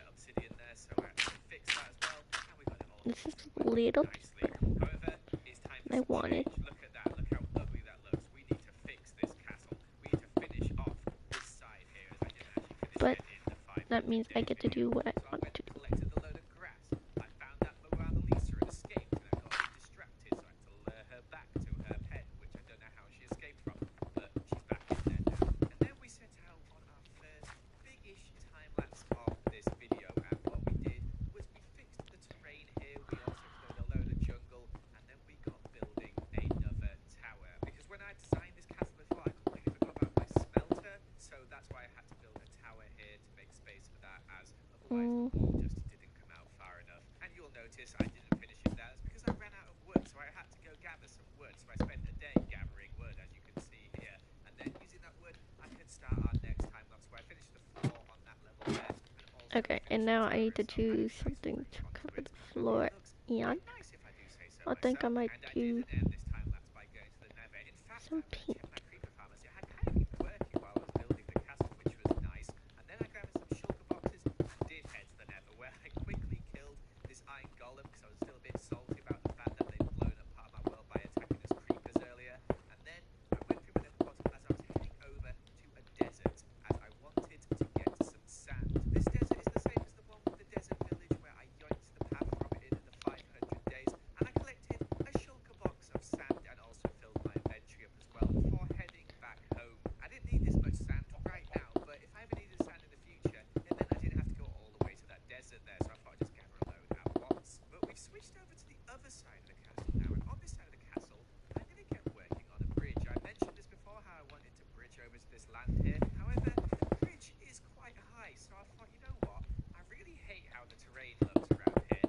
obsidian there, so I actually fixed that as well, and we got it all This is working a little nicely. However, it's time for I some wanted. change. Look at that. Look how ugly that looks. We need to fix this castle. We need to finish off this side here, as I didn't actually finish But it in the 5 that means I get to do what I so I want went to and do. collected a load of grass. I found that Moana Lisa had escaped, and I got a bit distracted, so I had to lure her back to her pen, which I don't know how she escaped from, but she's back in there now. And then we set out on our first big-ish time-lapse of this video, and what we did was we fixed the terrain here. We also cleared a load of jungle, and then we got building another tower. Because when I designed this castle before, I completely forgot about my smelter, so that's why I had to build a tower here to make space for that, as otherwise the wall just didn't come out far enough. And you'll notice I didn't finish it there. That's because I ran out of wood, so I had to go gather some wood. So I spent a day gathering wood, as you can see here. And then using that wood, I could start our next time lapse, where I finished the floor on that level there. And also Okay, and finished now the I need to tower itself. do Added nice something roof to onto cover it. the floor. It looks And quite nice, if I do say so I think I myself. might And I do didn't end this time lapse by going to the nether. In fact, some I went and pink. checked my creeper farm, as it had kind of been working while I was building the castle, which was nice. And then I grabbed some shulker boxes and did head to the nether, where I quickly killed this iron golem, because I was still a bit salty about the fact that they'd blown up part of my world by attacking us creepers earlier. And then I went through my nether portal as I was heading over to a desert, as I wanted to get some sand. This desert is the same as the one with the desert village, where I yoinked the path from it in the 500 days, and I collected a shulker box of sand and also filled my inventory up as well before heading back home. I didn't need this much sand right now, but if I ever needed sand in the future, then I didn't have to go all the way to that desert there, so I thought I'd just gather a load at once. But we've switched over to the other side of the castle now, and on this side of the castle, I'm going to get working on a bridge. I mentioned this before, how I wanted to bridge over to this land here. However, the bridge is quite high, so I thought, you know what? I really hate how the terrain looks around here.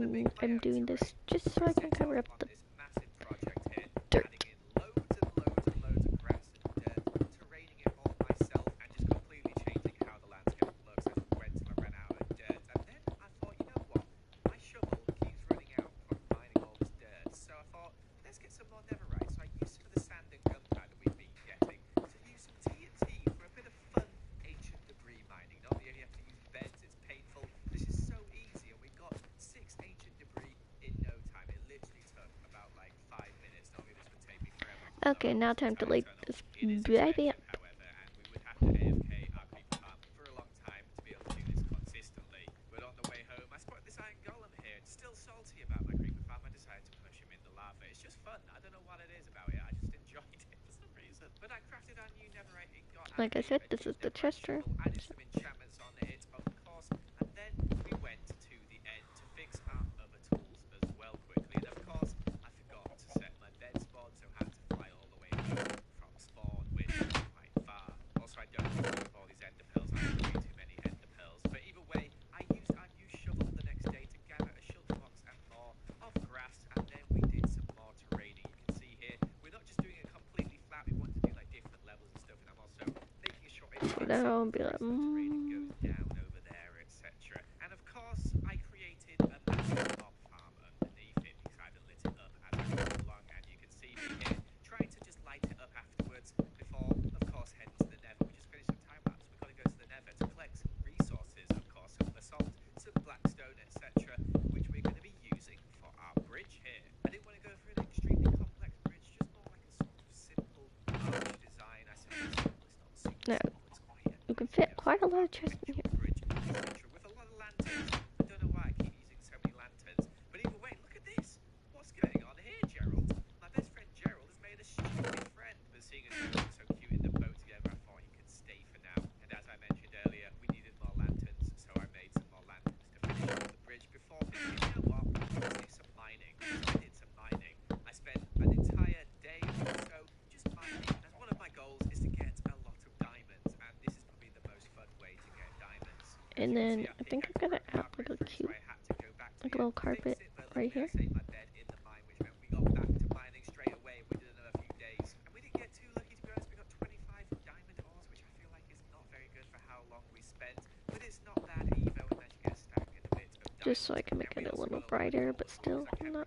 and I'm doing this just so I can cover up the massive project here, dirt. adding in loads and loads and loads of grass and dirt, terraining it all myself, and just completely changing how the landscape looks. I went till I ran out of dirt, and then I thought, you know what? My shovel keeps running out from mining all this dirt, so I thought, let's get some more netherite. So I used some of the sand and gunpowder we've been getting to use some TNT for a bit of fun ancient debris mining. Normally you have to use beds, it's painful. This is so easy, and we got 6 ancient debris in no time. It literally took about like 5 minutes. Normally this would take me forever. Okay, now time to light this baby up. However, and we would have to AFK our creeper farm for a long time to be able to do this consistently. But on the way home, I spotted this iron golem here. It's still salty about my creeper farm. I decided to push him in the lava. It's just fun. I don't know what it is about it. I just enjoyed it for some reason. But I crafted our new netherite ingot. Like I said, this is the chest room. Added some enchantments on it, of course, and then we went to the end to fix our other tools as well quickly. And of course, I forgot to set my bed spawn, so I had to fly all the way home from spawn, which is quite far. Also, I don't have all these ender pearls. I have way too many ender pearls. But either way, I used our new shovel the next day to gather a shulker box and more of grass, and then we did some more terraining. You can see here, we're not just doing it completely flat. We want to do like different levels and stuff, and I'm also making sure Now be like, terraining goes down over there, etc. And of course, I created a massive mob farm underneath it because I haven't lit it up as I go along, and you can see me here trying to just light it up afterwards before, of course, heading to the nether. We just finished some time lapse. We've got to go to the nether to collect some resources, of course, some basalt, some blackstone, etc., which we're going to be using for our bridge here. I didn't want to go for an extremely complex bridge, just more like a sort of simple arch design. I say simple, it's not super no, simple, it's quite you can fit quite a lot of chests in here. bridge, etc., with a lot of lanterns. I don't know why I keep using so many lanterns, but either way, look at this. What's going on here, Gerald? My best friend Gerald has made a stupid friend, but seeing as we look so cute in the boat together, I thought he could stay for now. And as I mentioned earlier, we needed more lanterns, so I made some more lanterns to finish off the bridge before thinking, you know what, let's do some mining. I did some mining. I spent an entire day or so just mining, and one of my goals is to get a lot of diamonds, and this is probably the most fun way to get diamonds. And then I think I'm gonna add like a cute, like a little carpet right here. I saved my bed in the mine, which meant we got back to mining straight away. We did another few days, and we didn't get too lucky, to be honest. We got 25 diamond ores, which I feel like is not very good for how long we spent, but it's not bad either. And then you get a stack and a bit of diamonds. Just so I can make it a little brighter, but still not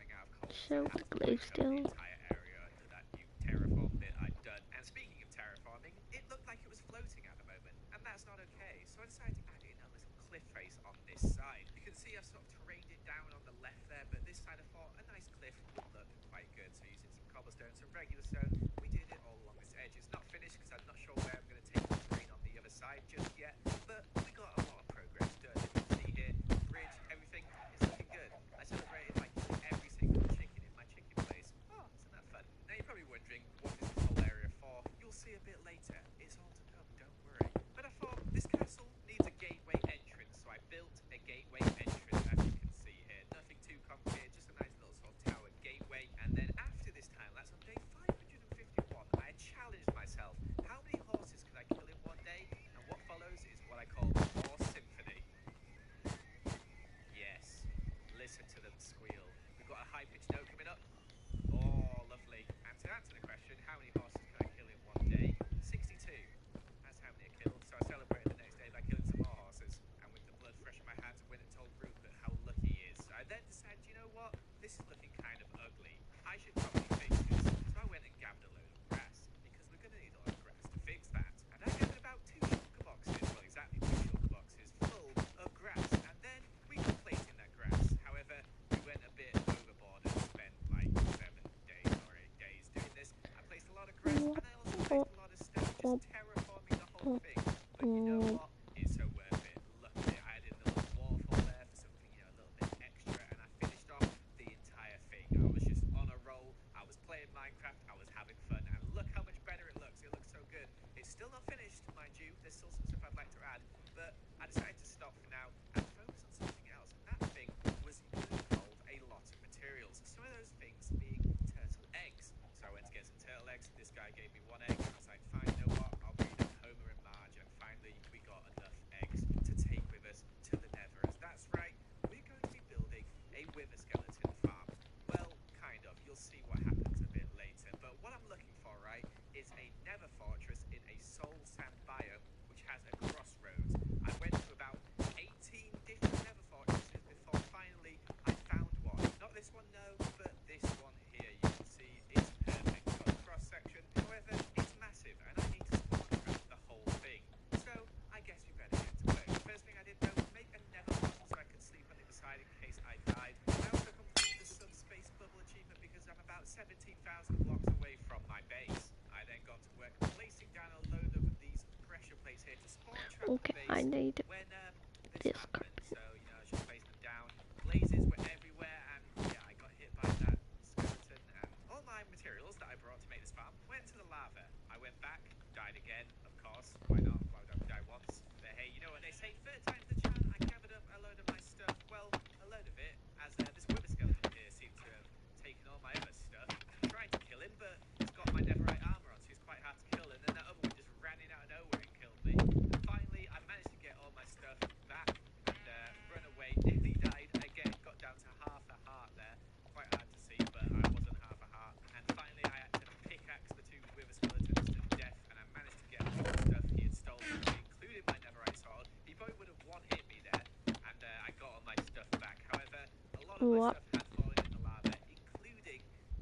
show the glazestone. Entire area under that new terraform bit I'd done. And speaking of terraforming, it looked like it was floating at the moment, and that's not okay. So I decided to add in a little cliff face on this side. You can see I've sort of terrained it down on the left there, but this side I thought a nice cliff would look quite good. So using some cobblestone, some regular stone, we did it all along this edge. It's not finished because I'm not sure where I'm going to take the terrain on the other side just yet, but we got a lot of progress done. You can see here, bridge, everything is looking good. I celebrated like every single chicken in my chicken place. Oh, isn't that fun? Now you're probably wondering, what is this whole area for? You'll see a bit later. It's all to come, don't worry. But I thought this castle needs a gateway entrance, so I built a gateway entrance, as you can see here. Nothing too complicated, just a nice little sort of tower gateway. And then after this time lapse, on day 551, I challenged myself. How many horses could I kill in one day? And what follows is what I call Horse Symphony. Yes, listen to them squeal. We've got a high-pitched note coming up. Oh, lovely. And to answer the question, how many horses can I kill in one day? 62. That's how many I killed. So I celebrated the next day by killing some more horses. And with the blood fresh in my hands, I went and told Rupert how lucky he is. I then decided, you know what? This is looking kind of ugly. I should probably fix this. So I went and gathered a load of grass, because we're going to need a lot of grass to fix that. And I gathered about 2 shulker boxes, well exactly 2 shulker boxes, full of grass. And then we got plating that grass. However, we went a bit overboard and spent like 7 days or 8 days doing this. I placed a lot of grass, and I also placed a lot of stone, just terraforming the whole thing. But you know what? It's so worth it. Luckily, I added a little waterfall there for something, you know, a little bit extra, and I finished off the entire thing. I was just on a roll. I was playing Minecraft. I was having fun, and look how much better it looks. It looks so good. It's still not finished, mind you. There's still some stuff I'd like to add, but I decided to stop for now and focus on something else. And that thing was involved a lot of materials. Some of those things being turtle eggs. So I went to get some turtle eggs. This guy gave me 1 egg. I was like, fine, you know what? I'll breed up Homer and Marge. And finally, we got enough eggs to take with us to the nether. As that's right, we're going to be building a I need when this this happened. So, you know, I was just placing them down. Blazes were everywhere, and yeah, I got hit by that skeleton, and all my materials that I brought to make this farm went to the lava. I went back, died again, of course. Why not? Why would I die once? But hey, you know what they say, third time's the charm. I gathered up a load of my stuff. Well, a load of it, as this wither skeleton here seemed to have taken all my other stuff. I tried to kill him, but he's got my netherite armor on, so he's quite hard to kill. And then that other one just ran in out of nowhere and killed me. And finally, I managed to get all my stuff back and run away. Nearly died again. Got down to half a heart there. Quite hard to see, but I wasn't half a heart. And finally, I had to pickaxe the two wither skeletons to death, and I managed to get all the stuff he had stolen from me, including my netherite sword. He probably would have one-hit me there, and I got all my stuff back. However, a lot of my stuff had fallen in the lava, including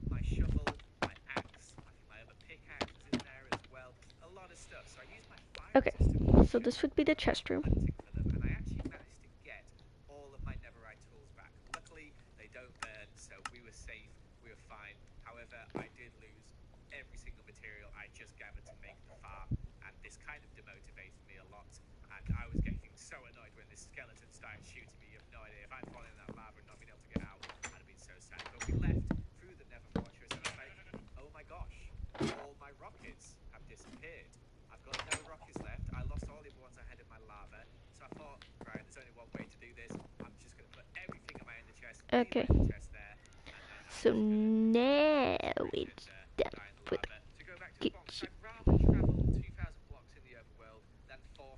my shovel, my axe. I think my other pickaxe was in there as well. A lot of stuff. So I used my fire resistant so this would be the chest room. hunting for them, and I actually managed to get all of my netherite tools back. Luckily, they don't burn, so we were safe, we were fine. However, I did lose every single material I just gathered to make the farm, and this kind of demotivated me a lot. And I was getting so annoyed when this skeleton started shooting me. You have no idea. If I'd fallen in that lava and not been able to get out, I'd have been so sad. But we left through the Nether Fortress, and I was like, oh my gosh, all my rockets have disappeared. I've got no rockets left. I lost all the other ones I had in my lava. So I thought, right, there's only one way to do this. I'm just going to put everything in my ender chest. Okay. Leave my ender chest there, So now it's done with to go back to the box, kitchen. I'd rather travel 2,000 blocks in the overworld than 4,000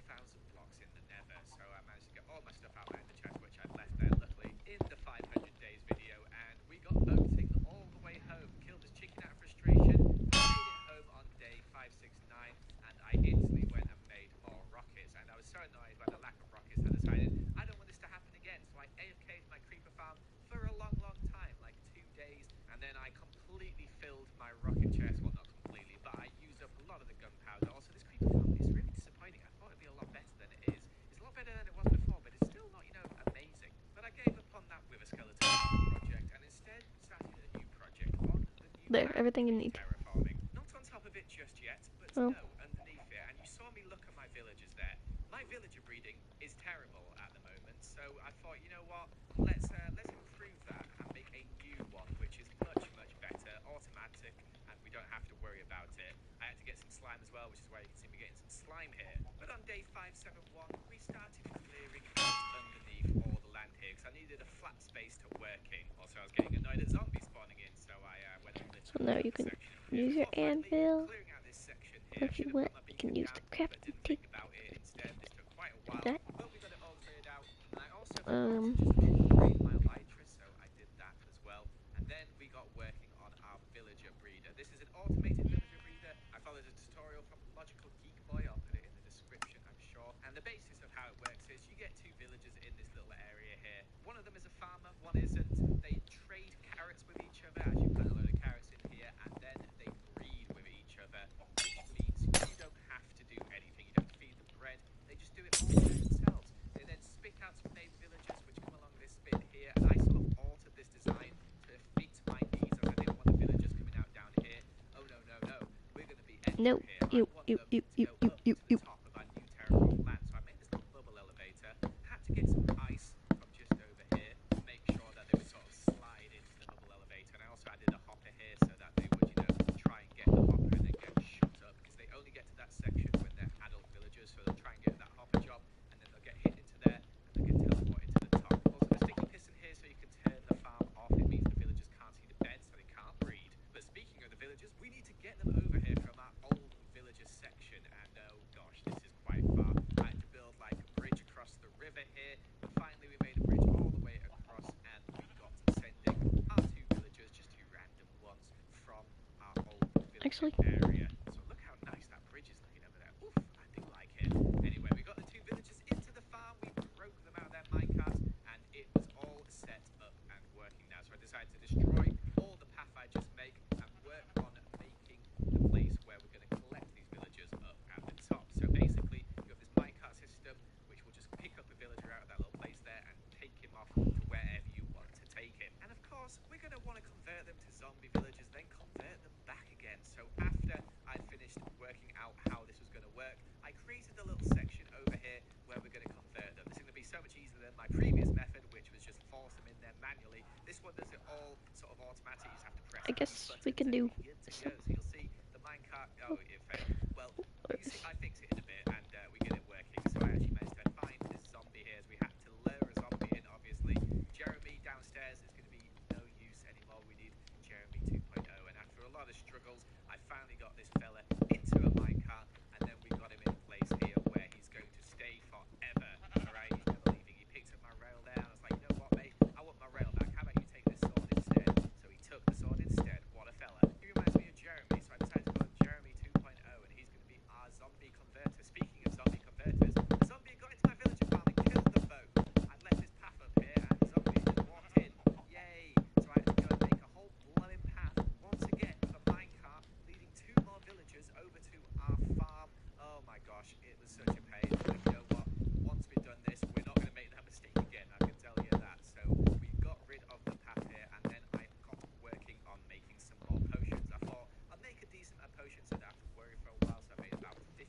blocks in the nether. So I managed to get all my stuff out of my ender chest, which I'd left there luckily in the 500 days video, and we got boating all the way home. Killed this chicken out of frustration, made it home on day 569, and I instantly went and made more rockets. And I was so annoyed by the lack of rockets, I decided I don't want this to happen again. So I AFK'd my creeper farm for a long, long time, like 2 days, and then I completely filled my rocket chest. Well, not completely, but I used up a lot of the gunpowder. Also, this creeper farm is really disappointing. I thought it'd be a lot better than it is. It's a lot better than it was before, but it's still not, you know, amazing. But I gave up on that wither skeleton project, and instead started a new project on the new There, land everything you need. terraforming. Not on top of it just yet, but Oh. no, underneath it. And you saw me look at my villagers there. My villager breeding is terrible at the moment, so I thought, you know what, let's improve that and make a new one, which is much, much better, automatic, and we don't have to worry about it. I had to get some slime as well, which is why you can see me getting some slime here. But on day 571, we started clearing out underneath all the land here, because I needed a flat space to work in. Also, I was getting annoyed at zombies spawning in, so I went and lit So now you can use your anvil. clearing out this section here. If you want, you can use the crafting Think table. about it instead. This took quite a while, That. but we got it all cleared out. And I also forgot to just upgrade my elytra, so I did that as well. And then we got working on our villager breeder. This is an automated villager breeder. I followed a tutorial from Logical Geek Boy. I'll put it in the description, I'm sure. And the basis of how it works is you get 2 villagers in this little area here. One of them is a farmer, one isn't. They trade carrots with each other as you plant a load of carrots in here, and then they breed with each other, which means you don't have to do anything. You don't feed them bread. They just do it all by themselves. They then spit out some baby villagers, which come along this bit here, and I sort of altered this design to fit my needs, as I didn't want the villagers coming out down here. Oh no, no, no. We're going to be No, here. I want them to go up to the top of our new terraform land. So I made this little bubble elevator. Had to get some ice from just over here to make sure that they would sort of slide into the bubble elevator. And I also added a hopper here so that they would, you know, try and get the hopper and then get shot up, because they only get to that section when they're adult villagers. So they'll try and get that hopper job, and then they'll get hit into there and they'll get teleported to the top. Also, the sticky piston here so you can turn the farm off. It means the villagers can't see the bed, so they can't breed. But speaking of the villagers, we need to get them over here from our old villager section. And oh gosh, this is quite far. I had to build like a bridge across the river here. And finally, we made a bridge all the way across, and we got sending our 2 villagers, just 2 random ones, from our old villager area. So look how nice that bridge is looking over there. Oof, I do like it. Anyway, we got the 2 villagers into the farm. We broke them out of their minecarts, and it was all set up and working now. So I decided to destroy all the path I just made and work on making the place where we're going to collect these villagers up at the top. So basically, you have this minecart system, which will just pick up a villager out of that little place there and take him off to wherever you want to take him. And of course, we're going to want to convert them to zombie villagers, then convert them back again. So after I finished working out how this was going to work, I created a little section over here where we're going my previous method, which was just force them in there manually. This one does it all sort of automatic. You just have to press I guess these we can buttons do and you're good to some. go. So you'll see the minecart. Oh, it failed. Well, you see, I fixed it in a bit and we get it working. So I actually managed to find this zombie here as we had to lure a zombie in, obviously. Jeremy downstairs is going to be no use anymore. We need Jeremy 2.0. And after a lot of struggles, I finally got this fella into a minecart and then we got him in place here where he's going to stay forever. Alright, he's never leaving. He picked up my rail there and I was like, you know what, mate? I want my rail back. How about you take this sword instead? So he took the sword instead. What a fella. He reminds me of Jeremy, so I decided to call him Jeremy 2.0 and he's going to be our zombie converter. Speaking of zombie converters, a zombie got into my villager farm and killed them both. I'd left this path up here and the zombie just walked in. Yay! So I had to go and make a whole blooming path once again with a minecart leading 2 more villagers over to our farm. Oh my gosh, it was such a pain. But you know what? Once we've done this, we're not going to make that mistake again, I can tell you that. So we got rid of the path here and then I got working on making some more potions. I thought I'd make a decent amount of potions so I don't have to worry for a while. So I made about 15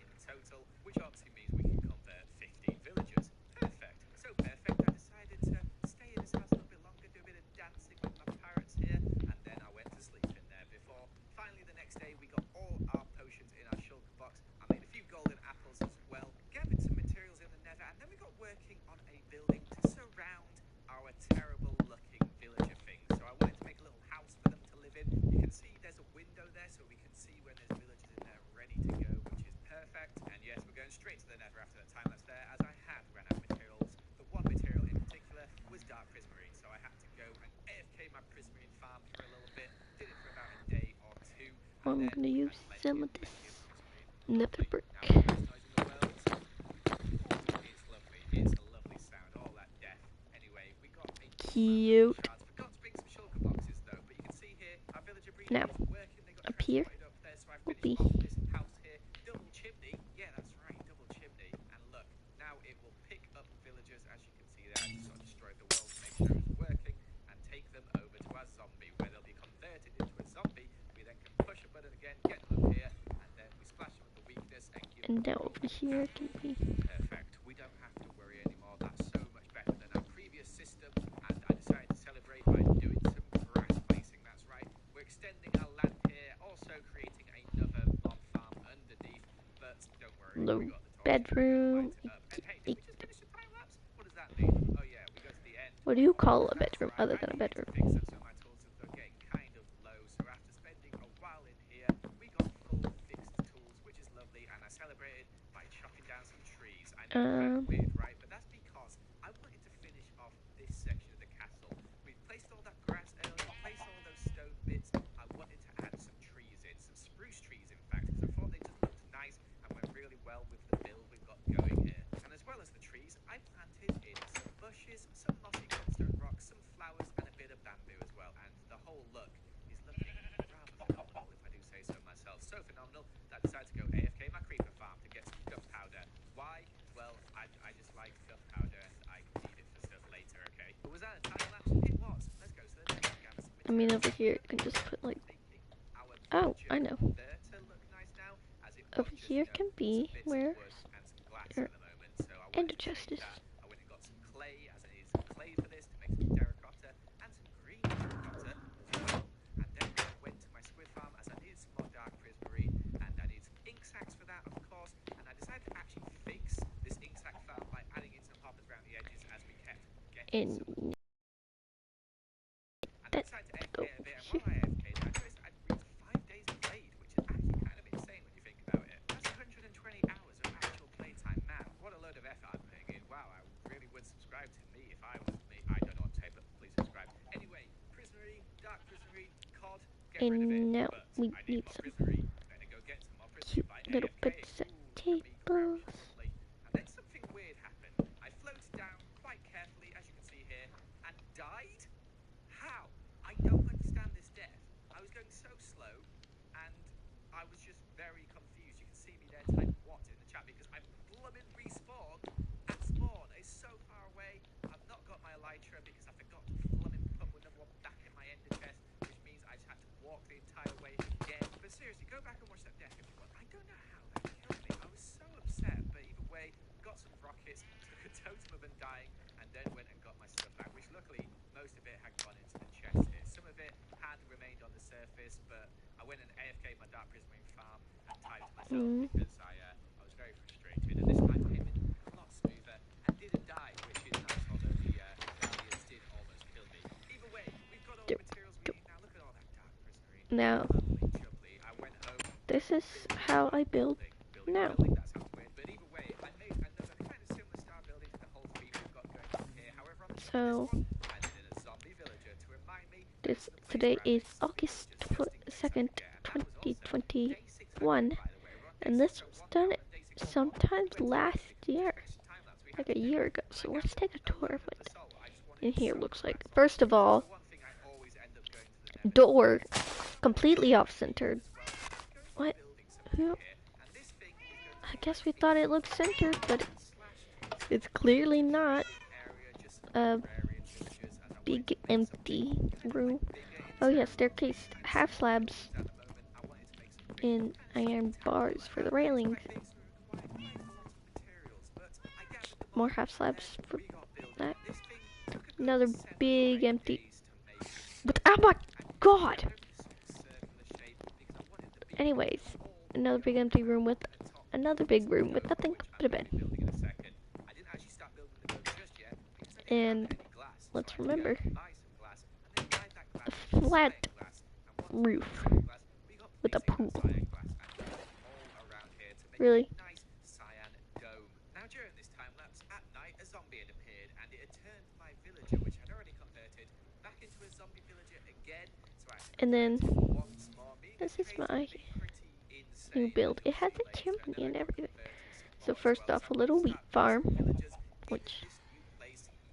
in total, which obviously means we can convert 15 villagers. Perfect. So perfect, I decided to stay in this house a little bit longer, do a bit of dancing with my parrots here, and then I went to sleep in there before finally the next day we got all our potions in our shulker box. I made a few golden apples as well, gathered some materials in the nether, and then we got working on a building to surround our terrible looking villager things. So I wanted to make a little house for them to live in. You can see there's a window there so we can see when there's villagers in there ready to go, which is perfect. And yes, we're going straight to the nether after that time lapse there, as I had ran out of materials. The one material in particular was dark prismarine, so I had to go and AFK my prismarine farm for a little bit. Did it for about a day or two. I'm And then gonna we use had plenty some of of this prismarine. nether brick. Now, the best noise in the world. It's lovely. It's a lovely sound. All that death. Anyway, we got a Cute. shards. Forgot to bring some shulker boxes though, but you can see here our villager breeder Now, is working. They got up here transported up there, so I will finished be off this house here. Double chimney. Yeah, that's right, double chimney. And look, now it will pick up villagers, as you can see there. I just sort of destroyed the world to make sure it's working, and take them over to our zombie, where they'll be converted into a zombie. We then can push a button again, get them up here, and then we splash them with the weakness and give and them now over here can be perfect. We don't have to worry anymore. That's so much better than our previous system. And I decided to celebrate by doing some grass placing. That's right. We're extending our land here, also creating another mob farm underneath. But don't worry, low we got the torches. bedroom. And hey, did we just finish the time lapse? What does that mean? Oh yeah, we go to the end. What do you call a That's bedroom right. other I than a needed to bedroom? fix up some of my tools that were getting kind of low. So after spending a while in here, we got full fixed tools, which is lovely. And I celebrated by chopping down some trees. I know, kind of weird, right? But that's because I wanted to finish off this section of the castle. We placed all that grass earlier, placed all those stone bits. I wanted to add some trees in, some spruce trees in fact, because I thought they just looked nice and went really well with the build we've got going here. And as well as the trees, I planted in some bushes, some mossy gunstone rocks, some flowers and a bit of bamboo as well. And the whole look is looking rather phenomenal, if I do say so myself. So phenomenal that I decided to go AFK my creeper farm to get some gunpowder. Why? Well, I just like gunpowder and I need it for stuff later, okay? But was that a time lapse? It was. Let's go to the next gather some I mean, materials. over here you can just put like. Making our Oh, I villager know. converter look nice now, as it was Over just, here you know, can some be bits of where wood and some glass your at the moment. So I ender wanted to chest change is. that. I went and got some clay, as I needed some clay for this to make some terracotta and some green terracotta as well. And then I went to my squid farm as I needed some more dark prismarine and I needed some ink sacs for that, of course. And I decided to actually fix this ink sac farm by adding in some hoppers around the edges as we kept getting some. In And I that decided to go AFK a bit, and here. while I AFK'd, I noticed I'd reached 5 days of played, which is actually kind of insane when you think about it. That's 120 hours of actual playtime. Man, what a load of effort I'm putting in. Wow, I really would subscribe to me if I was me. I don't know what to say, but please subscribe. Anyway, prismarine, dark prismarine, cod, get rid of it. And now But we I need need more some prismarine. Better go get some more cute prismarine by little AFKing. bits of Ooh, look at me tables. crouching lovely. And then something weird happened. I floated down quite carefully, as you can see here, and died? How? I don't understand this death. I was going so slow, and I was just very confused. You can see me there type what in the chat because I blooming respawned at spawn. It's so far away. I've not got my elytra because I forgot to blooming put another one back in my ender chest, which means I just had to walk the entire way again. But seriously, go back and watch that death if you want. I don't know how that killed me. I was so upset, but either way, got some rockets, took a totem of undying, and then went and got my stuff out, which luckily most of it had gone into the chest here. Some of it had remained on the surface, but I went and AFK'd my Dark Prismarine farm and typed myself because I was very frustrated. And this time came in a lot smoother and didn't die, which is nice, although the Guardians did almost kill me. Either way, we've got all the materials we need now. Look at all that Dark Prismarine. Now, Lovely, jubbly. I went home. this is how I build now. That sounds weird, but either way, I made another kind of similar style building to the whole theme we've got going on here. However, on So, I needed a zombie villager to remind me today is August 2nd, 2021, and this was done sometime last year, like a year ago. So let's take a tour of what in here looks like. First of all, door completely off-centered. What? Who? I guess we thought it looked centered, but it's clearly not. A big empty room. Oh yeah, staircase, half slabs, and iron bars for the railings. More half slabs for that. Another big empty. But oh my god! Anyways, another big empty room with another big room with nothing but a bed. And let's remember, a flat roof with a pool. Really? Now during this time lapse at night, a zombie had appeared and it had turned my villager, which I'd already converted, back into a zombie villager again. So And then this is my new build. It has a chimney and everything. So first off, a little wheat farm, which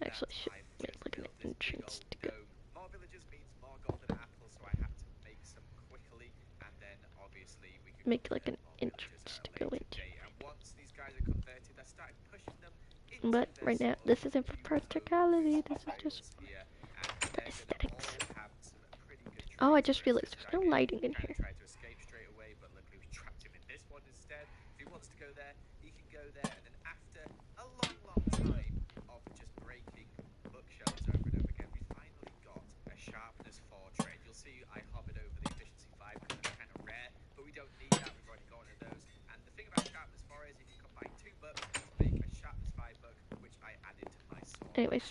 actually should make like an entrance to go. More villagers means more golden apples, so I had to make some quickly, and then obviously we could Make like an entrance to go into. And once these guys are converted, I started pushing them into But right now, this isn't for practicality. This is just aesthetics. Oh, I just realized there's no lighting in here. Tried to escape straight away, but luckily we trapped him in this one instead. If he wants to go there, he can go there, and then after a long time of just breaking bookshelves over and over again, we finally got a sharpness 4 trade. You'll see I hovered over the efficiency 5 because that's kind of rare, but we don't need that. We've already got one of those. And the thing about sharpness 4 is if you combine 2 books to make a sharpness 5 book, which I added to my sword. Anyways,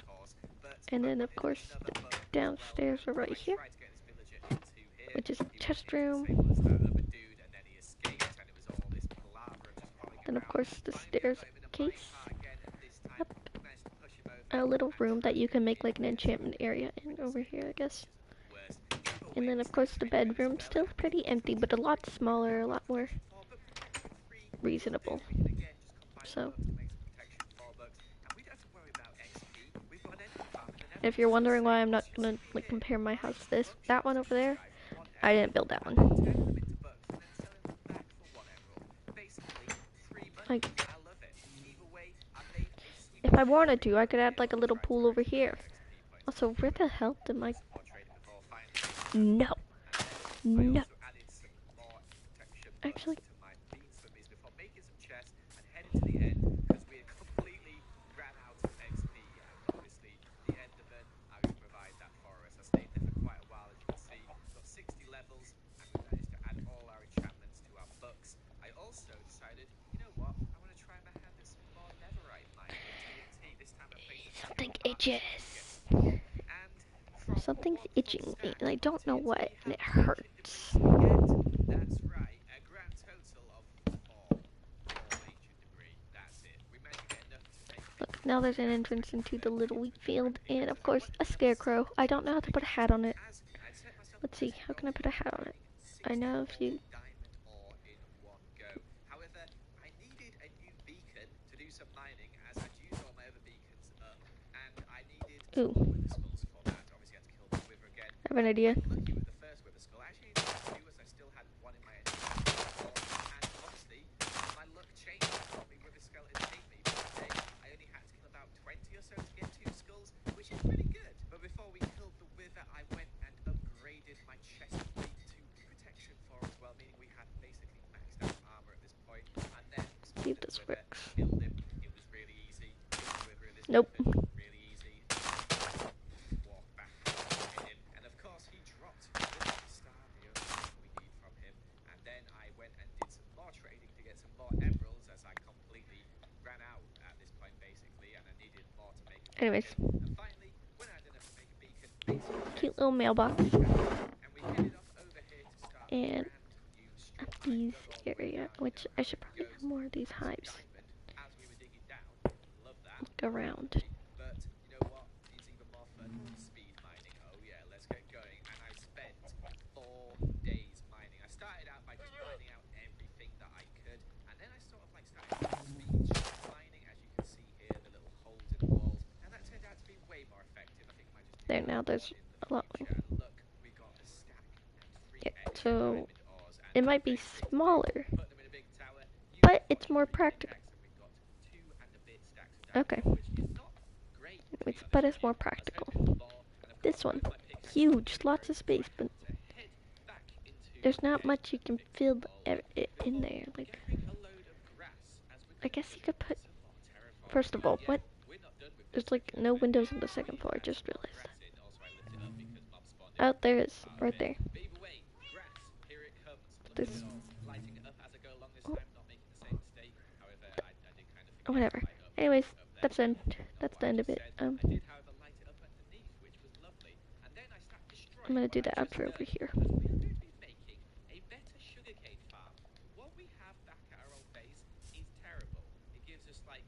and then of course the downstairs are right here, which is a chest room. Then of course the stairs case up. A little room that you can make like an enchantment area in over here, I guess. And then of course the bedroom, still pretty empty, but a lot smaller, a lot more reasonable. So if you're wondering why I'm not gonna like compare my house to that one over there, I didn't build that one. Like, if I wanted to, I could add like a little pool over here. Also, where the hell did my... No. No. Actually... Something itches. Something's itching me, and I don't know what, and it hurts. That's right, a grand total of 4 ancient debris. That's it. We managed to get enough to make. Look, now there's an entrance into the little wheat field, and of course, a scarecrow. I don't know how to put a hat on it. Let's see, how can I put a hat on it? I know if you... However, I needed a new beacon to do some mining, as I'd used all my other beacons up, and I needed Ooh. skulls for that. Obviously, I had to kill the wither again. I have an idea. Lucky with the first wither skull. Actually, two, as I still had one in my inventory. And honestly, my luck changed. The wither skeleton hate me. But today, I only had to kill about 20 or so to get 2 skulls, which is pretty good. But before we killed the wither, I went and upgraded my chest plate to protection 4 as well, meaning we had basically maxed out armor at this point. And then See if this works. killed him. It was really easy. Nope. Really easy. Anyways, And finally, when I had enough to make a beacon, made some cute chests little and mailbox. and we headed off over here to start a And brand new strip mine. these Dug all the way area, down, you which know I how should it probably goes. have more of these Found some hives diamond as we were digging down. Love that. like around. Lovely. But you know what is even more fun? Speed mining. Oh yeah, let's get going. And I spent 4 days mining. I started out by just mining out everything that I could, and then I sort of like started doing speed strip mining, as you can see here, the little holes in the walls, and that turned out to be way more effective. I think I might just do There, that now more there's in the a lot more. future. And look, we got a stack and 3 Yeah, extra so diamond ores, and it might be very quick to do. smaller, Put them in a big tower, but used it's more fortune 3 practical. pickaxe, and we got 2 and a bit stacks of diamond Okay, ore, which is not great, to be honest but with it's you. more I was practical. heading for more, and of This course one, with my pickaxe huge, very lots broken, of so space, I but had to head back into there's the not cave much you and can fix fill it all up in before there. Like, gathering a load of grass as we're I gonna guess do you could put. some more terraforming. First of And all, yeah, what? we're not done with this There's like particular no bit. windows on the second We've floor. I had some just more realized. grass in. Also, I lifted it up because mobs spawned in Oh, there this is, part of right it. there. But either way, grass, here it comes. Look This. at it all. Lighting it up as I go along this Oh, time, not making the same mistake. However, I did kind of forget whatever. to light up Anyways, up there. that's the end. Ignore That's what the I end of just it. said. I did, however, light it up underneath, which was lovely. And then I started I'm destroying gonna what do the I've just outro over done here. because we are going to be making a better sugarcane farm. What we have back at our old base is terrible. It gives us like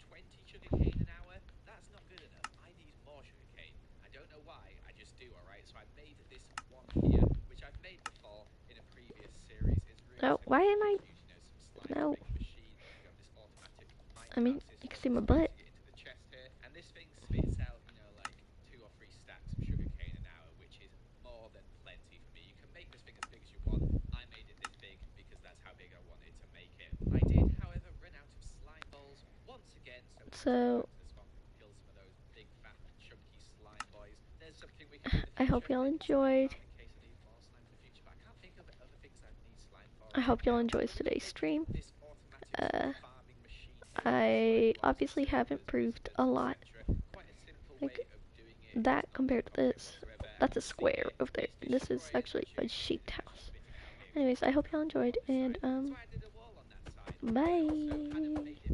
20 sugarcane an hour. That's not good enough. I need more sugarcane. I don't know why. I just do. All right. So I made this one here, which I've made before in a previous series. It's really Oh, simple. why am I? Just use, you know, some slime No. to make a machine. You have this automatic I mean, Minecraft you system can see my that butt. you get into the chest here, and this thing spits out, you know, like 2 or 3 stacks of sugarcane an hour, which is more than plenty for me. You can make this thing as big as you want. I made it this big because that's how big I wanted to make it. I did, however, run out of slime balls once again, so we So, to the swamp and kill some of those big, fat, chunky slime boys. There's something we can do in the I future. hope y'all Maybe slime enjoyed. farm in case I need more slime in the future, but I can't think of other things I need slime for I right hope y'all now. enjoyed We're gonna today's make stream. this automatic farming machine here with I slime blocks obviously and haven't servers, proved visitors, a lot. etc. Quite a simple Like, way of doing it. It's that not compared to complicated this. whatsoever, and That's you a can see square here, over there. it's This is destroying actually our a sugarcane sheep and just house. spitting out here Anyways, I hope y'all on enjoyed, this and side. So I did a wall on that side. I also kind of bye. made it